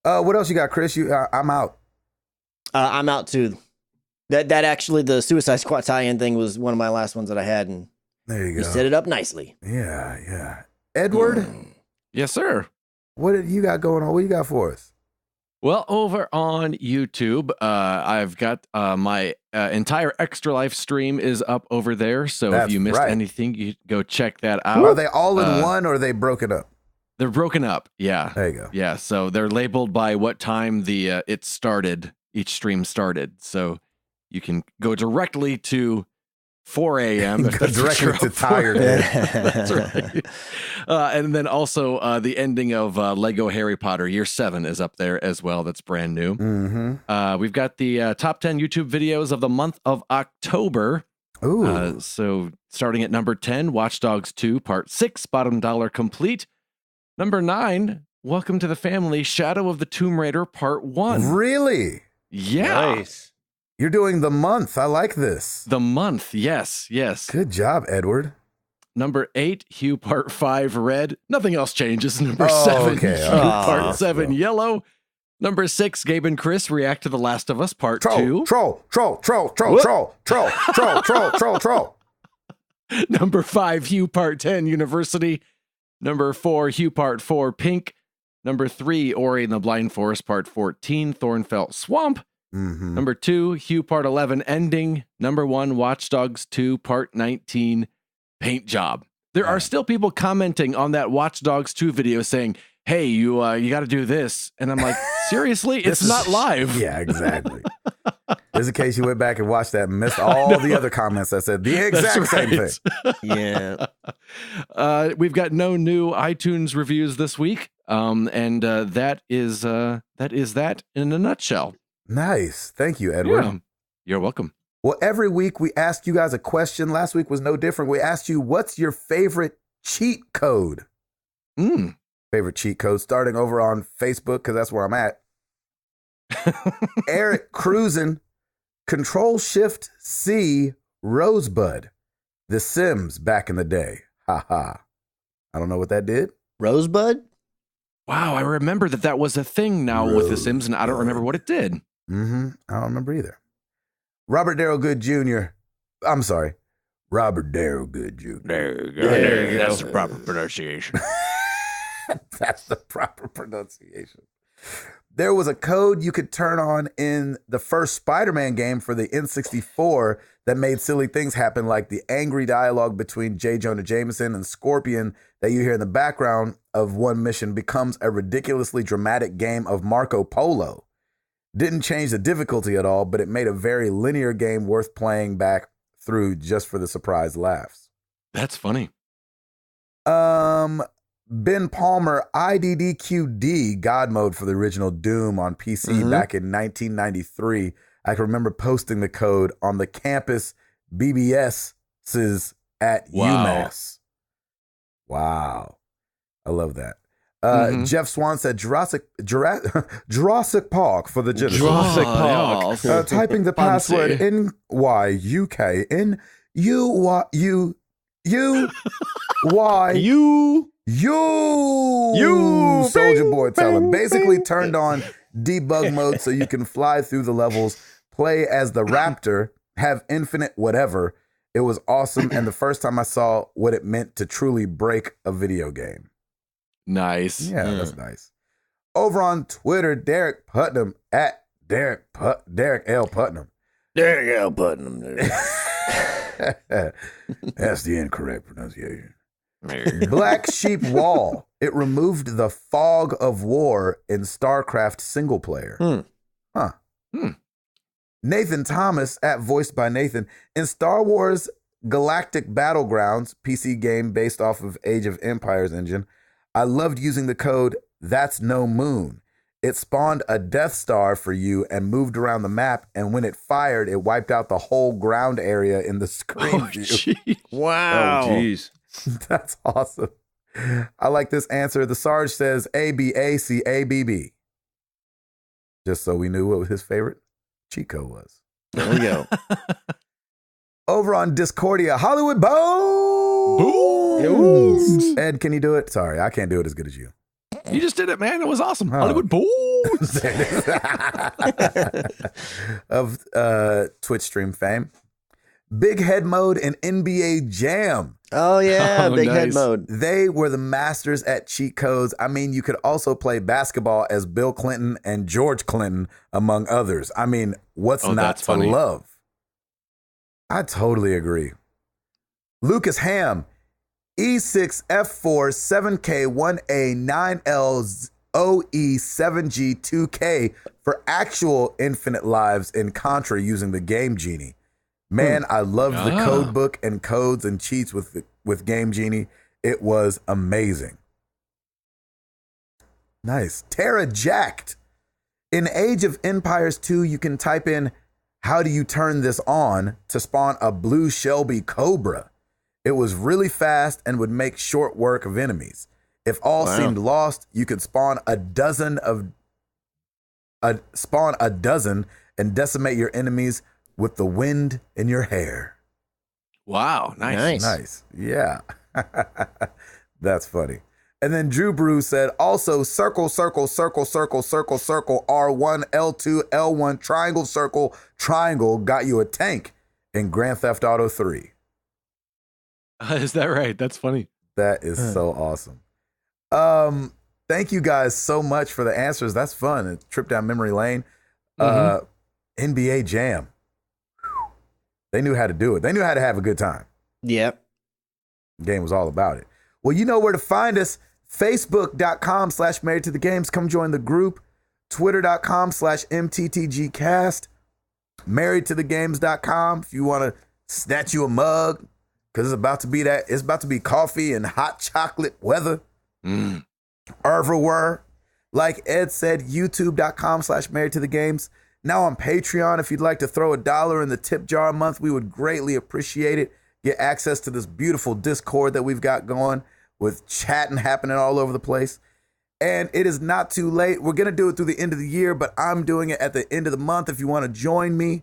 What else you got, Chris? I'm out. I'm out too. That actually, the Suicide Squad tie-in thing was one of my last ones that I had, and There you you go. set it up nicely. Yeah. Edward, Yes, sir. what did you got going on? What you got for us? Well, over on YouTube, I've got my entire Extra Life stream is up over there. So That's if you missed right. anything, you go check that out. Are they all in one or are they broken up? They're broken up. Yeah. There you go. Yeah. So they're labeled by what time the it started. Each stream started. So you can go directly to 4 a.m. Go directly to tired. That's right. And then also the ending of Lego Harry Potter Year 7 is up there as well. That's brand new. Mm-hmm. We've got the top 10 YouTube videos of the month of October. Ooh. So starting at number 10, Watch Dogs 2 Part 6, bottom dollar complete. Number 9, Welcome to the Family, Shadow of the Tomb Raider Part 1. Really? Yeah. Nice. You're doing the month. I like this. The month. Yes. Good job, Edward. Number 8, Hue Part 5 Red. Nothing else changes. Number Oh, 7, okay. Hue Oh, Part 7 well. Yellow. Number 6, Gabe and Chris react to The Last of Us Part 2. Troll. Number 5, Hue Part 10 University. Number 4, Hue Part 4 Pink. Number 3, Ori and the Blind Forest Part 14 Thornfelt Swamp. Mm-hmm. Number 2, Hue Part 11 Ending. Number 1, Watch Dogs 2 Part 19 Paint Job. There are still people commenting on that Watch Dogs 2 video saying, hey, you got to do this. And I'm like, seriously? It's not live. Yeah, exactly. Just in case you went back and watched that and missed all the other comments that said the exact same thing. Yeah. We've got no new iTunes reviews this week. And that is that in a nutshell. Nice. Thank you, Edward. Yeah. You're welcome. Well, every week we ask you guys a question. Last week was no different. We asked you, what's your favorite cheat code? Favorite cheat code, starting over on Facebook, because that's where I'm at. Eric Cruisin, Control-Shift-C, Rosebud. The Sims back in the day. Ha ha. I don't know what that did. Rosebud? Wow, I remember that was a thing now with The Sims, and I don't remember what it did. I don't remember either. Robert Darrell Good Jr. I'm sorry. Robert Darrell Good Jr. There you go. That's the proper pronunciation. That's the proper pronunciation. There was a code you could turn on in the first Spider-Man game for the N64 that made silly things happen, like the angry dialogue between J. Jonah Jameson and Scorpion that you hear in the background of one mission becomes a ridiculously dramatic game of Marco Polo. Didn't change the difficulty at all, but it made a very linear game worth playing back through just for the surprise laughs. That's funny. Ben Palmer, IDDQD, God mode for the original Doom on PC back in 1993. I can remember posting the code on the campus BBS's at UMass. Wow. I love that. Jeff Swan said Jurassic Park for the Genesis. Jurassic Park. Typing the password NYUK You Soldier Boy telling. Basically turned on debug mode so you can fly through the levels, play as the Raptor, have infinite whatever. It was awesome, and the first time I saw what it meant to truly break a video game. Nice. Yeah, that's nice. Over on Twitter, Derek Putnam at Derek L. Putnam. Derek L. Putnam. That's the incorrect pronunciation. Black Sheep Wall. It removed the fog of war in StarCraft single player. Nathan Thomas, at Voiced by Nathan. In Star Wars Galactic Battlegrounds, PC game based off of Age of Empires engine, I loved using the code That's No Moon. It spawned a Death Star for you and moved around the map, and when it fired, it wiped out the whole ground area in the screen view. Geez. Wow. Oh, geez. That's awesome. I like this answer. The Sarge says ABACABB. Just so we knew what his favorite cheat code was. There we go. Over on Discordia, Hollywood Bones. Ed, can you do it? Sorry, I can't do it as good as you. You just did it, man. It was awesome. Oh. Hollywood Boys. Of Twitch stream fame. Big Head Mode and NBA Jam. Oh, yeah. Oh, Big Head nice. Mode. They were the masters at cheat codes. I mean, you could also play basketball as Bill Clinton and George Clinton, among others. I mean, what's not that's to funny. love? I totally agree. Lucas Ham, E6F4 7K1A9L OE7G2K for actual infinite lives in Contra using the Game Genie. Man, I loved the code book and codes and cheats with Game Genie. It was amazing. Nice. Terra Jacked. In Age of Empires 2, you can type in, "How do you turn this on?" to spawn a blue Shelby Cobra. It was really fast and would make short work of enemies. If all seemed lost, you could spawn a dozen and decimate your enemies with the wind in your hair. Wow. Nice. Nice. Yeah. That's funny. And then Drew Brew said, also circle, circle, circle, circle, circle, circle, R1, L2, L1, triangle, circle, triangle got you a tank in Grand Theft Auto 3. Is that right? That's funny. That is so awesome. Thank you guys so much for the answers. That's fun. A trip down memory lane. NBA Jam. Whew. They knew how to do it. They knew how to have a good time. Yep. The game was all about it. Well, you know where to find us. Facebook.com/married to the games. Come join the group. Twitter.com/MTTGcast. Marriedtothegames.com if you want to snatch you a mug, because it's about to be coffee and hot chocolate weather. Everywhere. Like Ed said, youtube.com/married to the games. Now on Patreon, if you'd like to throw $1 in the tip jar a month, we would greatly appreciate it. Get access to this beautiful Discord that we've got going with chatting happening all over the place. And it is not too late. We're going to do it through the end of the year, but I'm doing it at the end of the month. If you want to join me,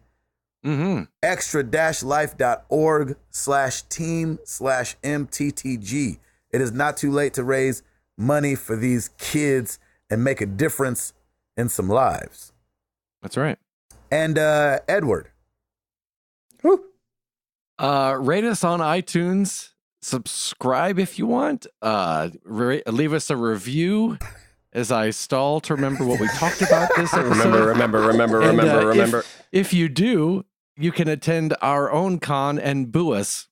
extra-life.org/team/MTTG. It is not too late to raise money for these kids and make a difference in some lives. That's right. And Edward. Woo. Rate us on iTunes. Subscribe if you want. Leave us a review as I stall to remember what we talked about this episode. Remember. If you do, you can attend our own con and boo us.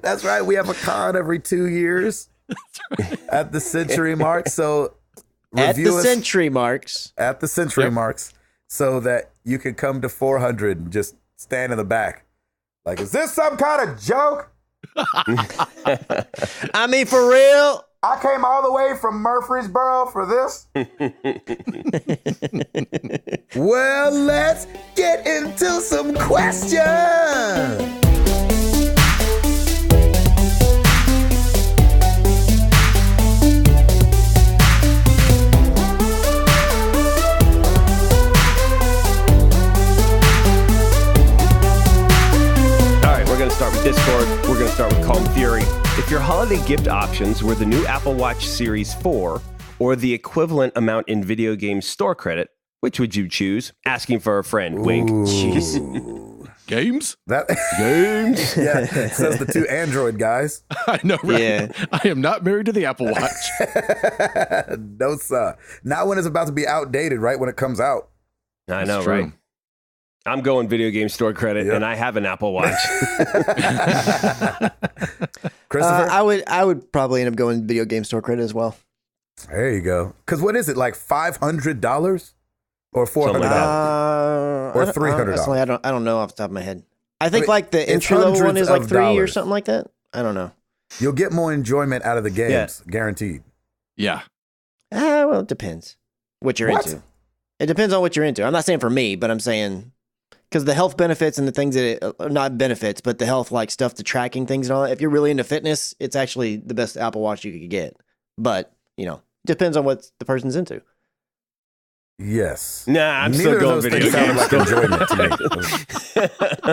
That's right. We have a con every 2 years at the century mark. So At the review us century marks. at the century marks so that you can come to 400 and just stand in the back. Like, is this some kind of joke? I mean, for real. I came all the way from Murfreesboro for this. Well, let's get into some questions. We're going to start with Discord. We're going to start with Calm Fury. If your holiday gift options were the new Apple Watch Series 4 or the equivalent amount in video game store credit, which would you choose? Asking for a friend. Wink. Ooh. Games? Games. Yeah, it says the two Android guys. I know, right? Yeah. I am not married to the Apple Watch. No, sir. Not when it's about to be outdated, right? When it comes out. I know, That's true. right? I'm going video game store credit, and I have an Apple Watch. Christopher? I would probably end up going video game store credit as well. There you go. Because what is it, like $500 or $400 or $300? Honestly, I don't know off the top of my head. I think I mean, like the it's entry level one hundreds is like of $3 or dollars. something like that. I don't know. You'll get more enjoyment out of the games, guaranteed. Yeah. Well, it depends what you're into. It depends on what you're into. I'm not saying for me, but I'm saying because the health benefits and the things that not benefits, but the health like stuff, the tracking things and all that. If you're really into fitness, it's actually the best Apple Watch you could get. But depends on what the person's into. Yes. Nah, I'm Neither still of going those video things sound games. like enjoyment to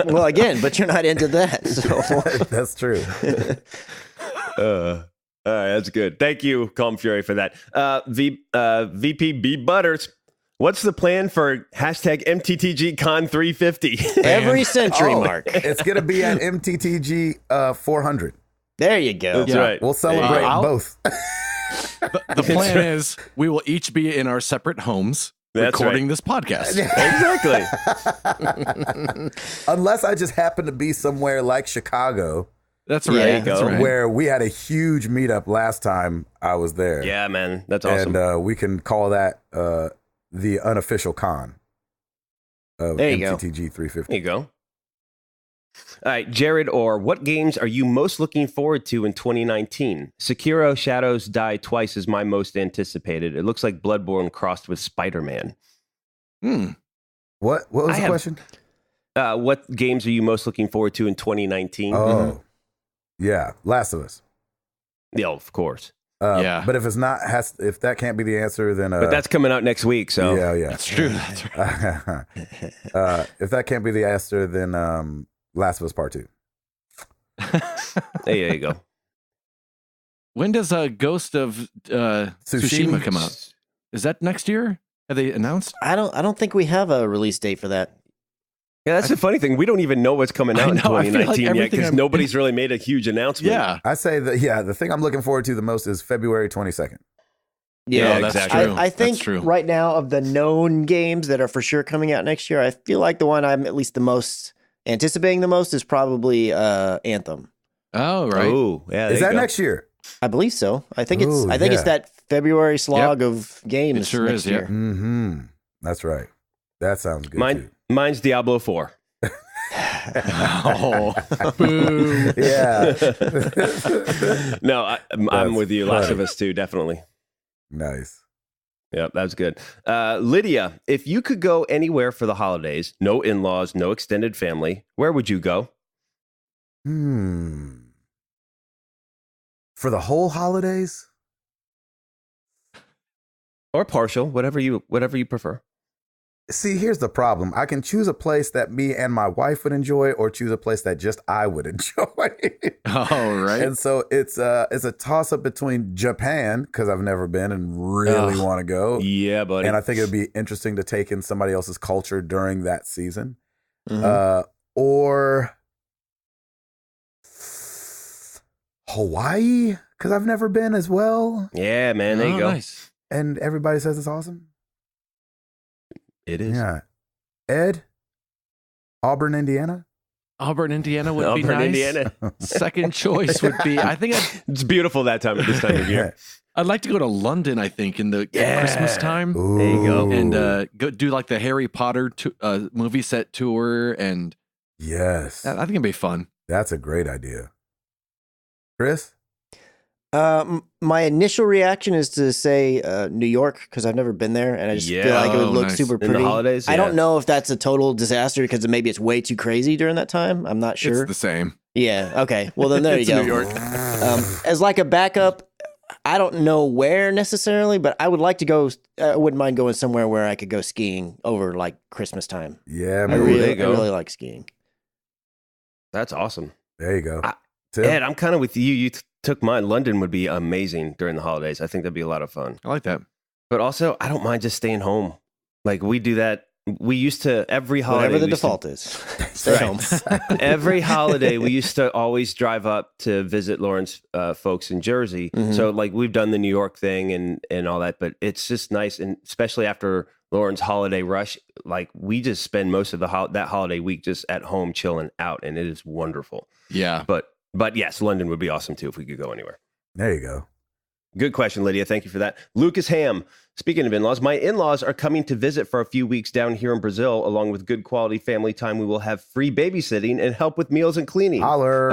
me. Well, again, but you're not into that, so That's true. All right, that's good. Thank you, Calm Fury, for that. VP B Butters, what's the plan for hashtag MTTGCon 350? Every century mark. It's going to be at MTTG 400. There you go. That's right. We'll celebrate both. The plan is we will each be in our separate homes recording this podcast. Exactly. Unless I just happen to be somewhere like Chicago. That's right. Yeah, That's right. Where we had a huge meetup last time I was there. Yeah, man. That's awesome. And we can call that the unofficial con of There you MTTG 350. There you go. All right, Jared Orr, what games are you most looking forward to in 2019? Sekiro Shadows Die Twice is my most anticipated. It looks like Bloodborne crossed with Spider-Man. What was the question? What games are you most looking forward to in 2019? Oh, yeah, Last of Us. Yeah, of course. Yeah. But if it's not, if that can't be the answer, then But that's coming out next week, so yeah, That's true. That's right. if that can't be the answer, then Last of Us Part 2. there you go. When does Ghost of Tsushima come out? Is that next year? Have they announced? I don't think we have a release date for that. Yeah, that's the funny thing. We don't even know what's coming out in I feel like 2019 yet everything because nobody's really made a huge announcement. Yeah. I say that, the thing I'm looking forward to the most is February 22nd. Yeah, that's exactly. true. I think That's true. right now of the known games that are for sure coming out next year, I feel like the one I'm at least the most anticipating the most is probably Anthem. Oh, right. Oh, yeah. Is that next year? I believe so. I think it's Ooh, it's yeah. that February slog of games. It sure next is, yeah. year. Mm-hmm. That's right. That sounds good. Too. Mine's Diablo 4. Oh, boo. Yeah. No, I'm That's with you. funny. Last of Us 2, definitely. Nice. Yep, that's good. Lydia, if you could go anywhere for the holidays, no in-laws, no extended family, where would you go? For the whole holidays? Or partial, whatever you prefer. See, here's the problem. I can choose a place that me and my wife would enjoy, or choose a place that just I would enjoy. Oh, right. And so it's a toss up between Japan, because I've never been and really want to go. Yeah, buddy. And I think it would be interesting to take in somebody else's culture during that season. Mhm. Or Hawaii, because I've never been as well. Yeah, man, there you go. Nice. And everybody says it's awesome. It is. Yeah. Ed? Auburn, Indiana? Auburn, Indiana would be Auburn, nice. Indiana. Second choice would be, I think It's beautiful this time of year. I'd like to go to London, I think, in the Christmas time. Ooh. There you go. And go do like the Harry Potter movie set tour. And Yes. I think it'd be fun. That's a great idea. Chris? My initial reaction is to say New York, because I've never been there, and I just feel like it would look nice. super In the pretty. holidays, I yeah. don't know if that's a total disaster because maybe it's way too crazy during that time. I'm not sure. It's the same. Yeah. Okay. Well, then there you It's go. New York. As like a backup, I don't know where necessarily, but I would like to go. I wouldn't mind going somewhere where I could go skiing over like Christmas time. Yeah, I man. there you really, I go. really like skiing. That's awesome. There you go. I- Tim? Ed, I'm kind of with you. You took mine. London would be amazing during the holidays. I think that'd be a lot of fun. I like that. But also, I don't mind just staying home. Like we do that. We used to every holiday. Whatever the we used to- default is, stay home. every holiday we used to always drive up to visit Lauren's folks in Jersey. Mhm. So like we've done the New York thing and all that, but it's just nice, and especially after Lauren's holiday rush, like we just spend most of that holiday week just at home chilling out, and it is wonderful. Yeah. But yes, London would be awesome too if we could go anywhere. There you go. Good question, Lydia. Thank you for that. Lucas Ham. Speaking of in-laws, my in-laws are coming to visit for a few weeks down here in Brazil. Along with good quality family time, we will have free babysitting and help with meals and cleaning. Holler.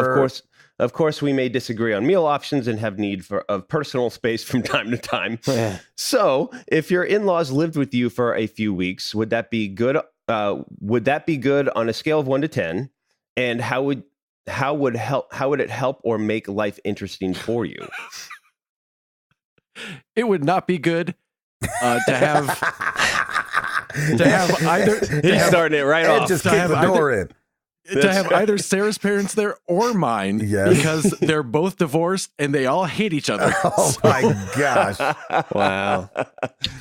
Of course, we may disagree on meal options and have need of personal space from time to time. Yeah. So, if your in-laws lived with you for a few weeks, would that be good? Would that be good on a scale of 1 to 10? And how would it help or make life interesting for you? It would not be good to have either. He's starting it right Ed off. just to kicked have the door in. to have either Sarah's parents there or mine, because they're both divorced and they all hate each other. Oh my gosh. Wow.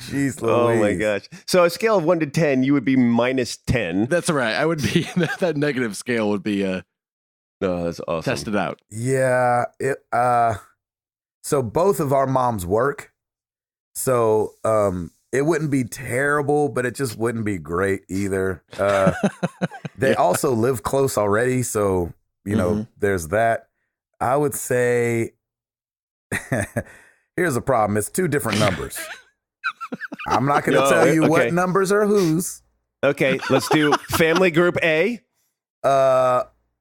Jeez Louise. Oh my gosh. So a scale of 1 to 10, you would be -10. That's right. I would be that negative scale would be Oh, that's awesome. tested out. Yeah. So both of our moms work. So it wouldn't be terrible, but it just wouldn't be great either. They also live close already, so there's that. I would say here's a problem. It's 2 different numbers. I'm not going to tell you what numbers are whose. Okay, let's do family group A.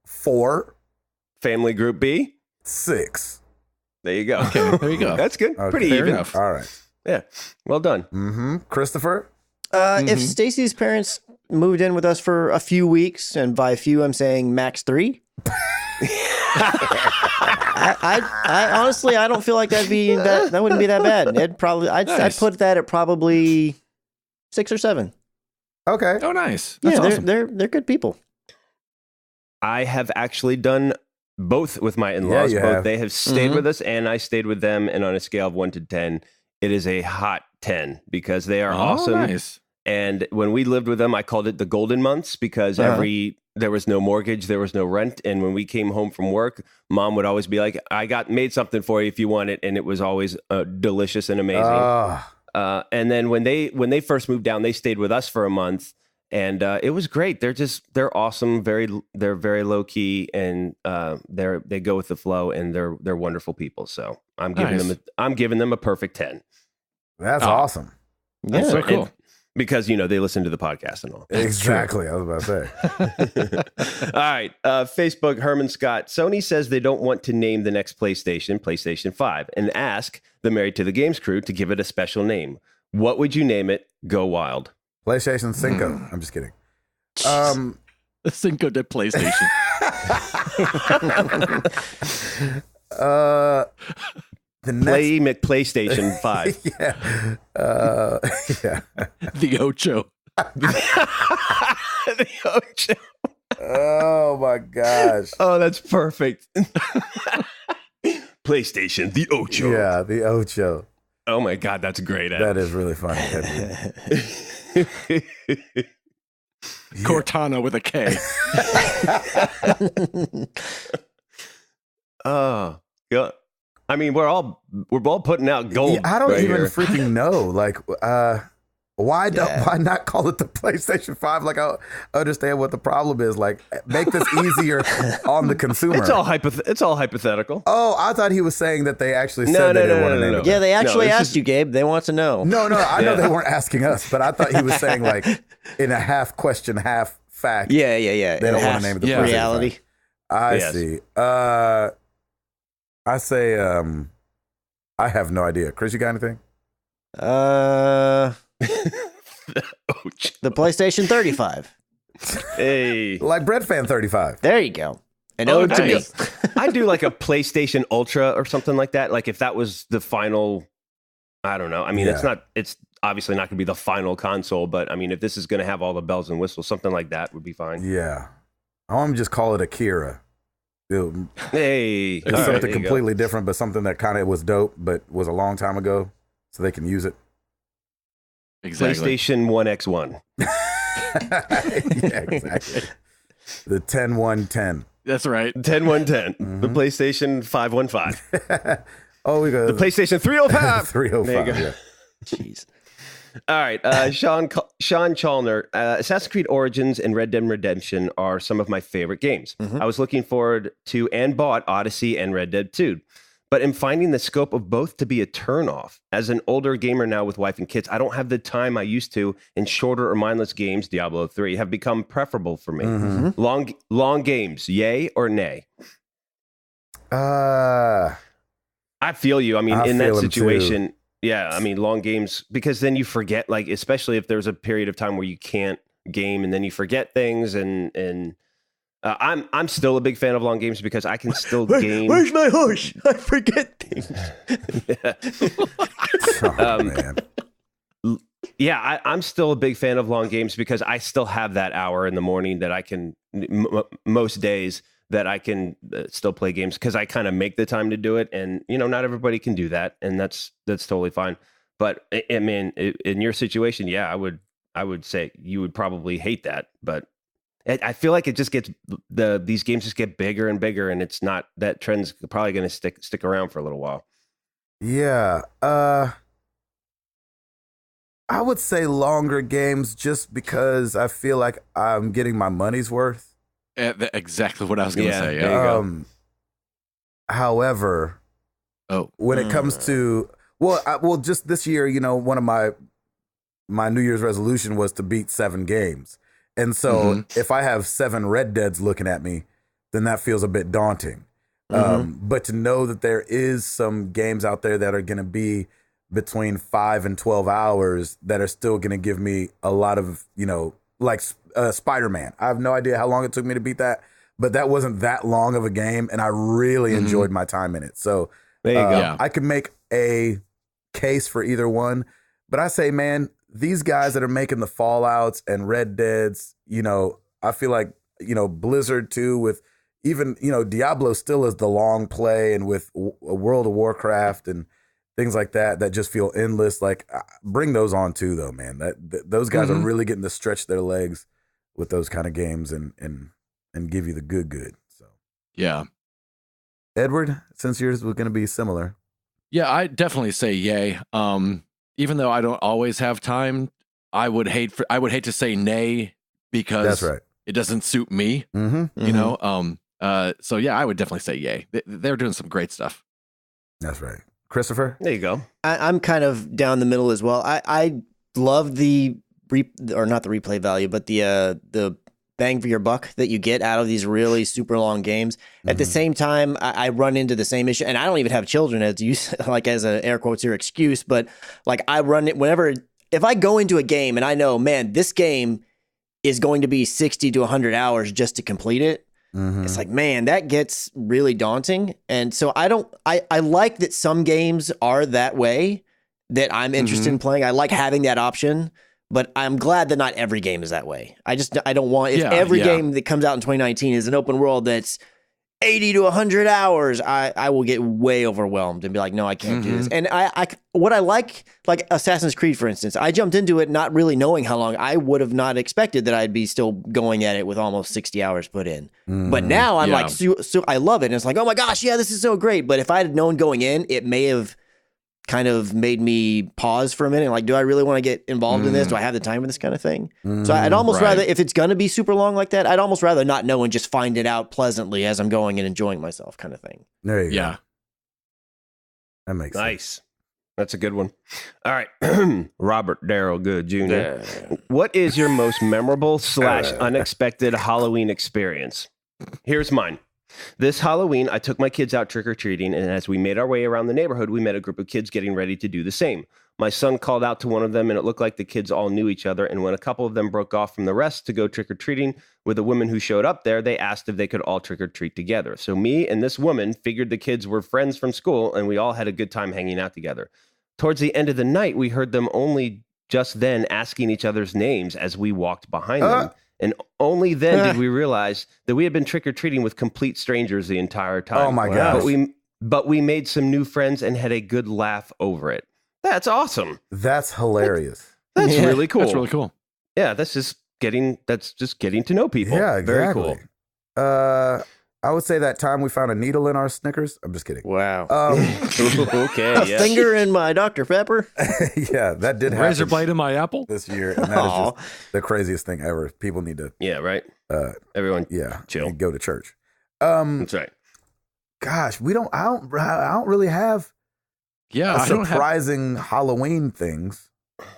4. Family group B. 6. There you go. Okay, there you go. That's good. Okay. Pretty Fair even. enough. All right. Yeah. Well done. Mm-hmm. Christopher? If Stacy's parents moved in with us for a few weeks, and by few I'm saying max 3. I honestly I don't feel like that wouldn't be that bad. I'd put that at probably 6 or 7. Okay. Oh, nice. That's awesome. They're good people. I have actually done both with my in-laws. Yeah, you both have. They have stayed with us, and I stayed with them. And on a scale of 1 to 10, it is a hot 10 because they are awesome. Nice. And when we lived with them, I called it the golden months because there was no mortgage, there was no rent. And when we came home from work, Mom would always be like, I made something for you if you want it. And it was always delicious and amazing. And then when they first moved down, they stayed with us for a month. And it was great. They're awesome. They're very low key, and they go with the flow, and they're wonderful people. So I'm giving them a perfect 10. That's awesome. That's Yeah. so cool. Because they listen to the podcast and all. Exactly. I was about to say. All right. Facebook, Herman Scott. Sony says they don't want to name the next PlayStation 5, and ask the Married to the Games crew to give it a special name. What would you name it? Go wild. PlayStation Cinco. I'm just kidding. The Cinco de PlayStation. The next, Play McPlaystation 5. yeah. Yeah. The Ocho. The Ocho. Oh my gosh. Oh, that's perfect. PlayStation, the Ocho. Yeah, the Ocho. Oh my God, that's great. Adam. That is really funny. Cortana with a K. Oh, yeah. I mean, we're all putting out gold. Yeah, I don't right even here. freaking know. Like, why not call it the PlayStation 5? Like, I understand what the problem is. Like, make this easier on the consumer. It's all hypothetical. Oh, I thought he was saying that they actually said they didn't want to name it. Yeah, they actually it's asked just- you, Gabe. They want to know. No, I know they weren't asking us, but I thought he was saying like in a half question, half fact. Yeah. They don't want to name it the PlayStation 5. reality. I Yes. see. I say I have no idea. Chris, you got anything? The PlayStation 35. Hey. Like Bread Fan 35. There you go. An Oh, ode to me. nice. I'd do like a PlayStation Ultra or something like that. Like if that was the final, I don't know. I mean, Yeah. it's obviously not going to be the final console, but I mean, if this is going to have all the bells and whistles, something like that would be fine. Yeah. I want to just call it Akira. Hey. It's All right, something there you go. completely different, but something that kind of was dope, but was a long time ago, so they can use it. Exactly. PlayStation 1X1. Yeah, exactly. The 10-1-10. That's right. 10-1-10. The PlayStation 515. Oh, we got The PlayStation 305. 305. There you go. Yeah. Jeez. All right, Sean Chalner, Assassin's Creed Origins and Red Dead Redemption are some of my favorite games. I was looking forward to and bought Odyssey and Red Dead 2, but am finding the scope of both to be a turnoff. As an older gamer now with wife and kids, I don't have the time I used to, and shorter or mindless games, Diablo 3, have become preferable for me. Long games, yay or nay? I I feel you. I mean, in that feel him situation, yeah, I mean, long games, because then you forget, like, especially if there's a period of time where you can't game and then you forget things. And I'm still a big fan of long games because I can still game. Where's my horse? I forget things. Oh, man. Yeah, I'm still a big fan of long games because I still have that hour in the morning that I can, most days that I can still play games because I kind of make the time to do it. And, not everybody can do that. And that's totally fine. But I mean, in your situation, yeah, I would say you would probably hate that. But I feel like it just gets, these games just get bigger and bigger. And it's not, that trend's probably going to stick around for a little while. Yeah. I would say longer games just because I feel like I'm getting my money's worth. Exactly what I was going to say. There you go. However, when it comes to just this year, one of my New Year's resolution was to beat 7 games, and so if I have 7 Red Deads looking at me, then that feels a bit daunting. But to know that there is some games out there that are going to be between 5 and 12 hours that are still going to give me a lot of, like Spider-Man. I have no idea how long it took me to beat that, but that wasn't that long of a game, and I really enjoyed my time in it. So there you go. I could make a case for either one, but I say, man, these guys that are making the Fallouts and Red Deads, I feel like, Blizzard too, with even, Diablo still is the long play, and with World of Warcraft and things like that just feel endless. Like, bring those on too, though, man. Those guys are really getting to stretch their legs with those kind of games and give you the good. So yeah, Edward, since yours was going to be similar, yeah, I definitely say yay. Even though I don't always have time, I would hate to say nay because that's right. It doesn't suit me. So yeah, I would definitely say yay. They're doing some great stuff. That's right. Christopher? There you go. I'm kind of down the middle as well. I love the not the replay value, but the bang for your buck that you get out of these really super long games. At the same time, I run into the same issue, and I don't even have children as you like as a air quotes here excuse, but like I run it whenever if I go into a game and I know, man, this game is going to be 60 to 100 hours just to complete it. It's like, man, that gets really daunting. And so I like that some games are that way that I'm interested in playing. I like having that option, but I'm glad that not every game is that way. I don't want, if every game that comes out in 2019 is an open world that's 80 to 100 hours, I will get way overwhelmed and be like, no, I can't do this. And what I like Assassin's Creed, for instance, I jumped into it not really knowing how long. I would have not expected that I'd be still going at it with almost 60 hours put in. But now I'm like, so I love it. And it's like, oh my gosh, yeah, this is so great. But if I had known going in, it may have kind of made me pause for a minute. Like, do I really want to get involved in this? Do I have the time for this kind of thing? So I'd almost rather, if it's going to be super long like that, I'd almost rather not know and just find it out pleasantly as I'm going and enjoying myself kind of thing. There you go. That makes sense. That's a good one. All right. Robert Darrell Good Jr. What is your most memorable / unexpected Halloween experience? Here's mine. This Halloween, I took my kids out trick-or-treating, and as we made our way around the neighborhood, we met a group of kids getting ready to do the same. My son called out to one of them, and it looked like the kids all knew each other, and when a couple of them broke off from the rest to go trick-or-treating with a woman who showed up there, they asked if they could all trick-or-treat together. So me and this woman figured the kids were friends from school, and we all had a good time hanging out together. Towards the end of the night, we heard them only just then asking each other's names as we walked behind them. And only then did we realize that we had been trick-or-treating with complete strangers the entire time. Oh my gosh. But we made some new friends and had a good laugh over it. That's awesome. That's hilarious. That's really cool. That's really cool. Yeah, that's just getting to know people. Yeah, exactly. Very cool. I would say that time we found a needle in our Snickers. I'm just kidding. Wow. Okay. A finger in my Dr. Pepper. Yeah, that did happen. Razor blade in my apple this year, and that is just the craziest thing ever. People need to. Yeah. Right. Everyone. Yeah. Chill. Go to church. That's right. Gosh, I don't really have. Yeah, surprising Halloween things.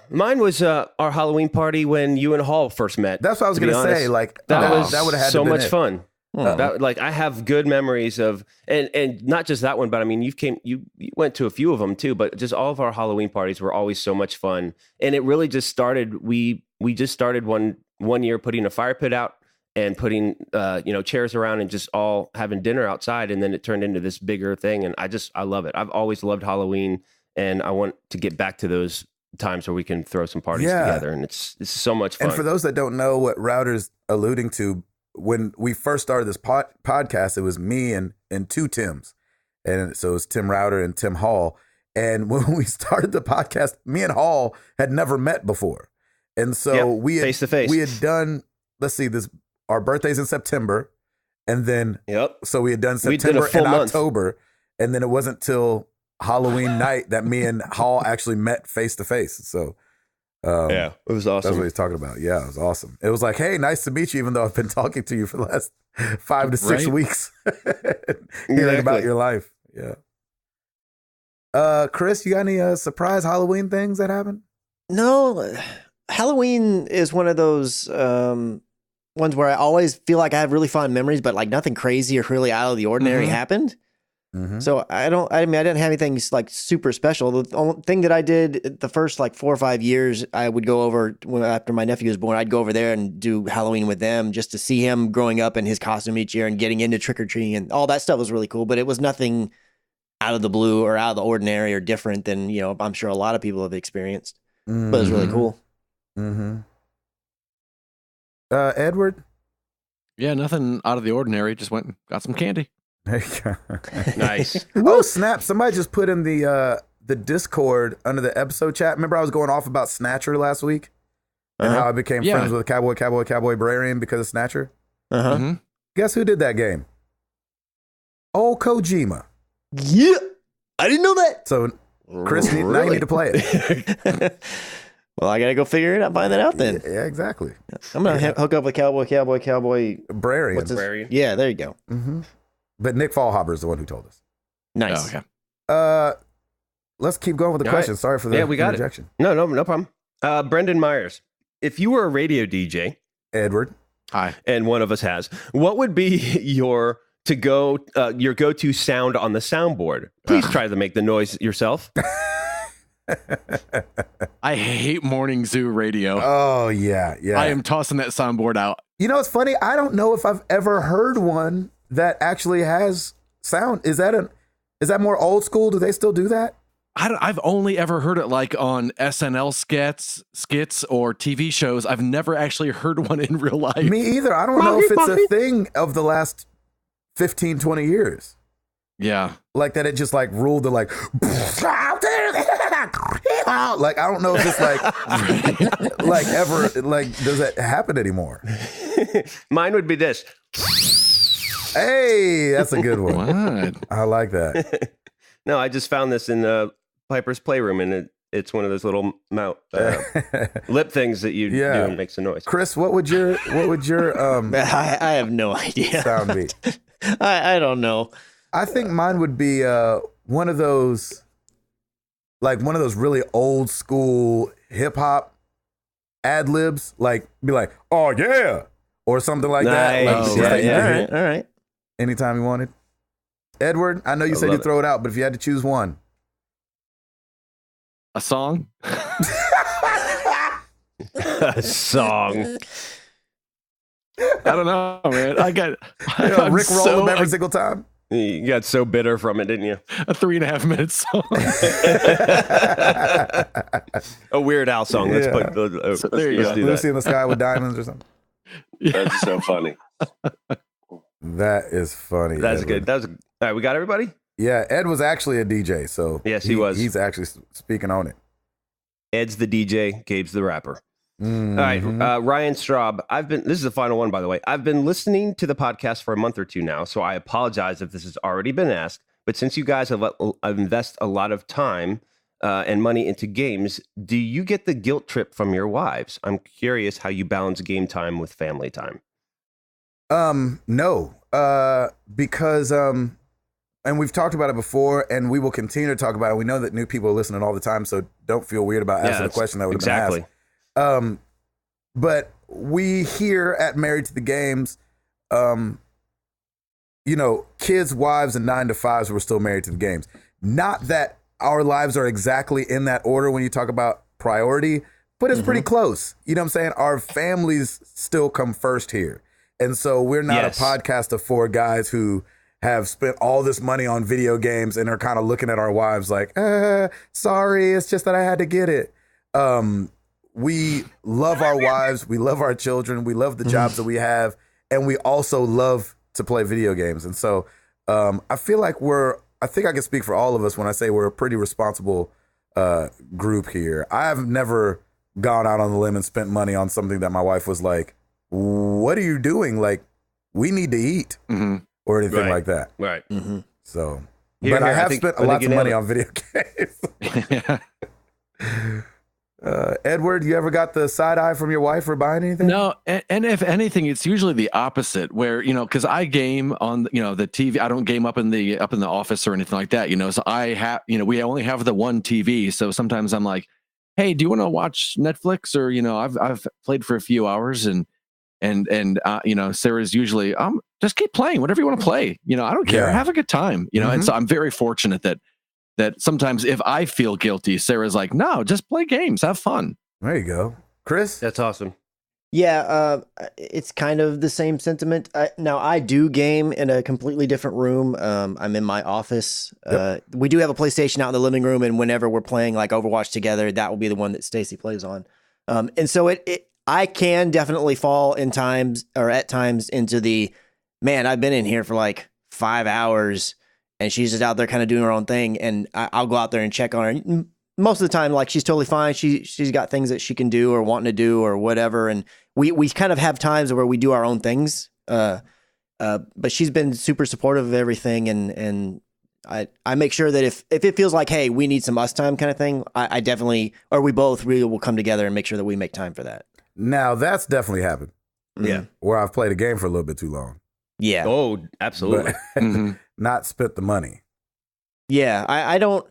Mine was our Halloween party when you and Hall first met. That's what I was going to say. Like that would have had so much it. fun. I have good memories of, and not just that one, but I mean, you went to a few of them too, but just all of our Halloween parties were always so much fun. And it really just started, we just started one year putting a fire pit out and putting, chairs around and just all having dinner outside. And then it turned into this bigger thing. And I love it. I've always loved Halloween, and I want to get back to those times where we can throw some parties together, and it's so much fun. And for those that don't know what Router's alluding to, when we first started this podcast, it was me and two Tims. And so it was Tim Router and Tim Hall. And when we started the podcast, me and Hall had never met before. And so we had face to face. We had done, let's see, our birthday's in September. And then so we had done September and October. And then it wasn't till Halloween night that me and Hall actually met face to face. So it was awesome. That's what he's talking about. Yeah, it was awesome. It was like, hey, nice to meet you, even though I've been talking to you for the last 5 to 6 weeks. Hearing about your life. Yeah. Chris, you got any surprise Halloween things that happened? No. Halloween is one of those ones where I always feel like I have really fond memories, but like nothing crazy or really out of the ordinary happened. Mm-hmm. So I didn't have anything like super special. The only thing that I did the first like 4 or 5 years, I would go over after my nephew was born. I'd go over there and do Halloween with them just to see him growing up in his costume each year and getting into trick or treating, and all that stuff was really cool. But it was nothing out of the blue or out of the ordinary or different than I'm sure a lot of people have experienced. But it was really cool. Mm-hmm. Edward? Yeah, nothing out of the ordinary. Just went and got some candy. Nice. Oh snap! Somebody just put in the Discord under the episode chat. Remember, I was going off about Snatcher last week and how I became friends with Cowboy Brarian because of Snatcher. Guess who did that game? Old Kojima. Yeah, I didn't know that. So, Chris, now you need to play it. Well, I gotta go figure it out, find that out then. Yeah, exactly. I'm gonna hook up with Cowboy Brarian. What's his? Yeah, there you go. Mm-hmm. But Nick Fallhaber is the one who told us. Nice. Oh, okay. Let's keep going with the question. Right. Sorry for the interjection. No problem. Brendan Myers, if you were a radio DJ, Edward, hi, and one of us has, what would be your go-to sound on the soundboard? Please try to make the noise yourself. I hate morning zoo radio. Oh yeah. I am tossing that soundboard out. You know, it's funny. I don't know if I've ever heard one that actually has sound. Is that more old school? Do they still do that? I've only ever heard it like on SNL skits or TV shows. I've never actually heard one in real life. Me either. I don't know if it's a thing of the last 15, 20 years. Yeah. Like that it just like ruled the like I don't know if it's like like ever like does that happen anymore? Mine would be this. Hey, that's a good one. What? I like that. No, I just found this in Piper's Playroom, and it's one of those little lip things that you do and makes a noise. Chris, what would your I have no idea. Sound be? I don't know. I think mine would be one of those really old school hip hop ad libs, like be like, oh yeah, or something like that. Like, all right. Anytime you wanted. Edward, I know you said you'd throw it out, but if you had to choose one. A song? A song. I don't know, man. Rick roll him every single time. You got so bitter from it, didn't you? A 3.5 minute song. A Weird Al song. Let's put. There you go. Lucy in the Sky with Diamonds or something. That's so funny. That is funny. That's Edward. good. All right. We got everybody. Yeah, Ed was actually a DJ, so yes, he was. He's actually speaking on it. Ed's the DJ. Gabe's the rapper. Mm-hmm. All right, Ryan Straub. This is the final one, by the way. I've been listening to the podcast for a month or two now, so I apologize if this has already been asked. But since you guys have invest a lot of time and money into games, do you get the guilt trip from your wives? I'm curious how you balance game time with family time. No, because and we've talked about it before, and we will continue to talk about it. We know that new people are listening all the time, so don't feel weird about asking a question that would have been asked. But we here at Married to the Games, kids, wives, and 9-to-5s were still married to the games. Not that our lives are exactly in that order when you talk about priority, but it's pretty close. You know what I'm saying? Our families still come first here. And so we're not a podcast of 4 guys who have spent all this money on video games and are kind of looking at our wives like, sorry, it's just that I had to get it. we love our wives, we love our children, we love the jobs that we have, and we also love to play video games. And so I feel like I think I can speak for all of us when I say we're a pretty responsible group here. I have never gone out on the limb and spent money on something that my wife was like, what are you doing? Like, we need to eat or anything like that. Right. So, Here, I have spent a lot of money on video games. Edward, you ever got the side eye from your wife for buying anything? No, and if anything, it's usually the opposite. Where because I game on the TV. I don't game up in the office or anything like that. So I have we only have the one TV. So sometimes I'm like, hey, do you want to watch Netflix? Or I've played for a few hours and Sarah's usually just keep playing whatever you want to play. I don't care. Have a good time. And so I'm very fortunate that sometimes if I feel guilty, Sarah's like, no, just play games, have fun. There you go. Chris? That's awesome. Yeah, it's kind of the same sentiment. Now, I do game in a completely different room. I'm in my office. Yep. We do have a PlayStation out in the living room, and whenever we're playing like Overwatch together, that will be the one that Stacy plays on. And so I can definitely fall at times into the, man, I've been in here for like 5 hours, and she's just out there kind of doing her own thing, and I'll go out there and check on her. And most of the time, like, she's totally fine. She's got things that she can do or wanting to do or whatever, and we kind of have times where we do our own things. But she's been super supportive of everything, and I make sure that if it feels like, hey, we need some us time kind of thing, I definitely, or we both really will come together and make sure that we make time for that. Now, that's definitely happened. Yeah. Where I've played a game for a little bit too long. Yeah. Oh, absolutely. Not spent the money. Yeah, I don't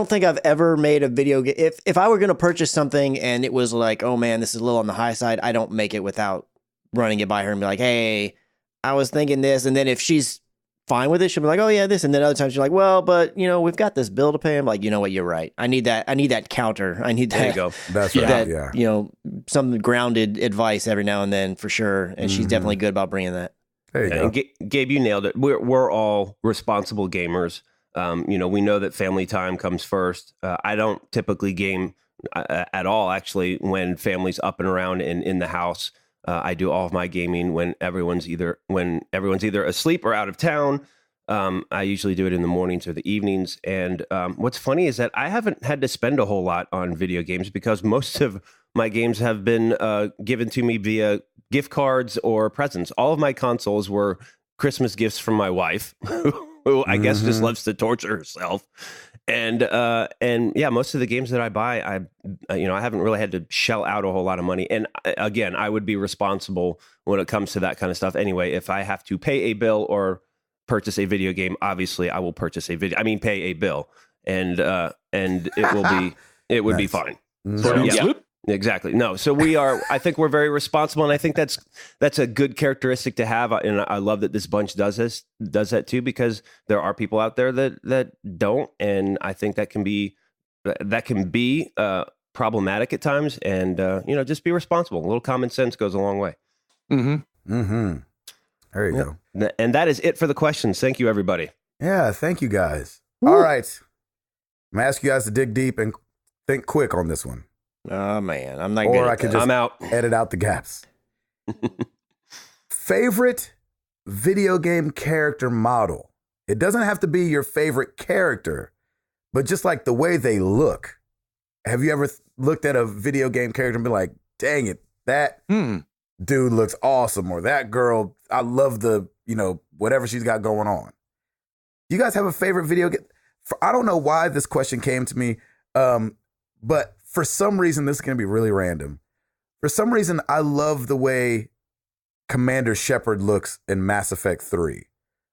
think I've ever made a video game. If I were going to purchase something and it was like, oh man, this is a little on the high side, I don't make it without running it by her and be like, hey, I was thinking this. And then if she's fine with it, she'll be like, oh yeah, this. And then other times she's like, well, but we've got this bill to pay. I'm like, you know what, you're right. I need that counter. I need that. There you go. That's right. Yeah. Some grounded advice every now and then for sure. And she's definitely good about bringing that. There you go. And Gabe, you nailed it. We're all responsible gamers. We know that family time comes first. I don't typically game at all, actually, when family's up and around and in the house. I do all of my gaming when everyone's either asleep or out of town. I usually do it in the mornings or the evenings. And what's funny is that I haven't had to spend a whole lot on video games because most of my games have been given to me via gift cards or presents. All of my consoles were Christmas gifts from my wife, who I guess just loves to torture herself. And yeah, most of the games that I buy, I haven't really had to shell out a whole lot of money. And again, I would be responsible when it comes to that kind of stuff. Anyway, if I have to pay a bill or purchase a video game, obviously I will pay a bill, and it would be fine. So, yeah. Exactly. No. So I think we're very responsible, and I think that's a good characteristic to have. And I love that this bunch does that too, because there are people out there that don't, and I think that can be problematic at times. And just be responsible. A little common sense goes a long way. There you go. And that is it for the questions. Thank you, everybody. Yeah. Thank you, guys. Woo. All right. I'm gonna ask you guys to dig deep and think quick on this one. Oh man, I'm not. Or I could just I'm out. Edit out the gaps. Favorite video game character model. It doesn't have to be your favorite character, but just like the way they look. Have you ever looked at a video game character and been like, dang it, that dude looks awesome, or that girl, I love the, whatever she's got going on. You guys have a favorite video game? I don't know why this question came to me, but for some reason, this is going to be really random. For some reason, I love the way Commander Shepard looks in Mass Effect 3.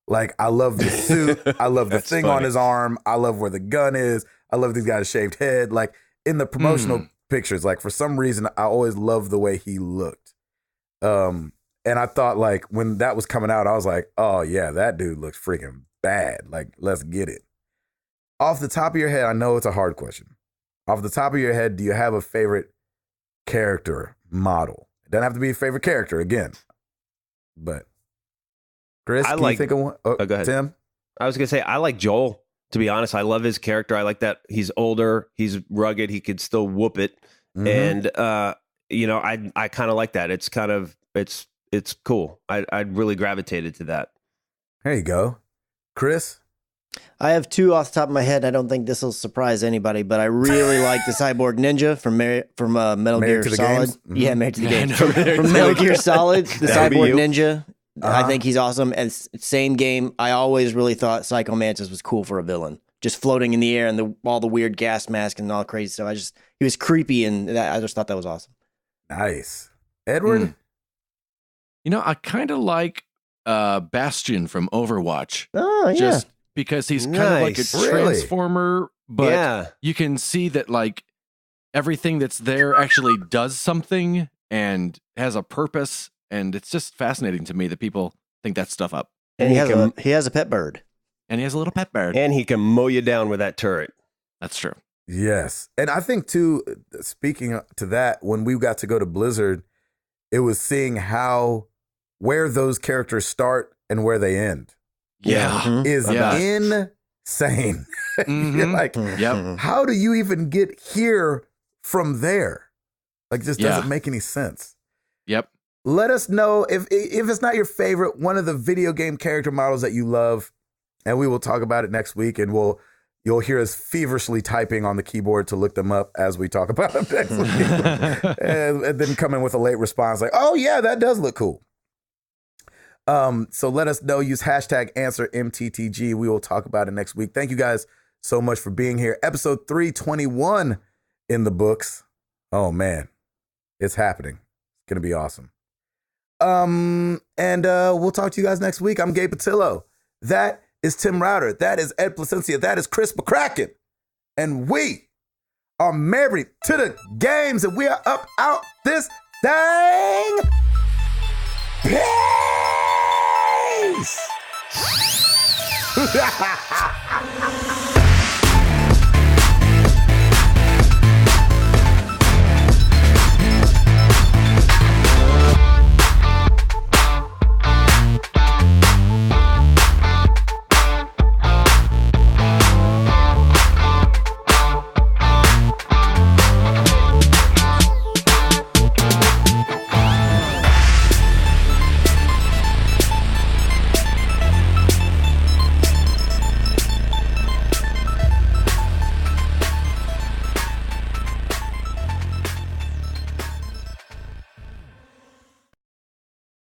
Like, I love the suit. I love the thing on his arm. I love where the gun is. I love these guys' shaved head. Like, in the promotional pictures, like, for some reason, I always loved the way he looked. And I thought, like, when that was coming out, I was like, oh, yeah, that dude looks freaking bad. Like, let's get it. Off the top of your head, I know it's a hard question. Off the top of your head, do you have a favorite character model? It doesn't have to be a favorite character, again. But, Chris, can you think of one? Oh, go ahead. Tim? I was going to say, I like Joel. To be honest, I love his character. I like that he's older, he's rugged, he could still whoop it. And I kind of like that. It's kind of it's cool. I really gravitated to that. There you go. Chris? I have 2 off the top of my head. I don't think this will surprise anybody, but I really like the Cyborg Ninja from Metal Gear Solid. Mm-hmm. Yeah, Married to the Game. From Metal Gear Solid, the Cyborg Ninja. I think he's awesome. And same game, I always really thought Psycho Mantis was cool for a villain. Just floating in the air and all the weird gas mask and all crazy stuff. He was creepy, and I just thought that was awesome. Nice. Edward? I kind of like Bastion from Overwatch. Oh, yeah. Just because he's kind of like a transformer, but you can see that like everything that's there actually does something and has a purpose. And it's just fascinating to me that people think that stuff up. And he has a pet bird. And he has a little pet bird. And he can mow you down with that turret. That's true. Yes. And I think, too, speaking to that, when we got to go to Blizzard, it was seeing where those characters start and where they end. Yeah. Is insane. You're like, how do you even get here from there? Like, just doesn't make any sense. Yep. Let us know if it's not your favorite, one of the video game character models that you love, and we will talk about it next week, and you'll hear us feverishly typing on the keyboard to look them up as we talk about them next week. and then come in with a late response like, oh yeah, that does look cool. So let us know. Use hashtag AnswerMTTG. We will talk about it next week. Thank you guys so much for being here. Episode 321 in the books. Oh man, it's happening. It's gonna be awesome. And we'll talk to you guys next week. I'm Gabe Patillo. That is Tim Router. That is Ed Placencia. That is Chris McCracken. And we are married to the games, and we are up out this thing. Peace!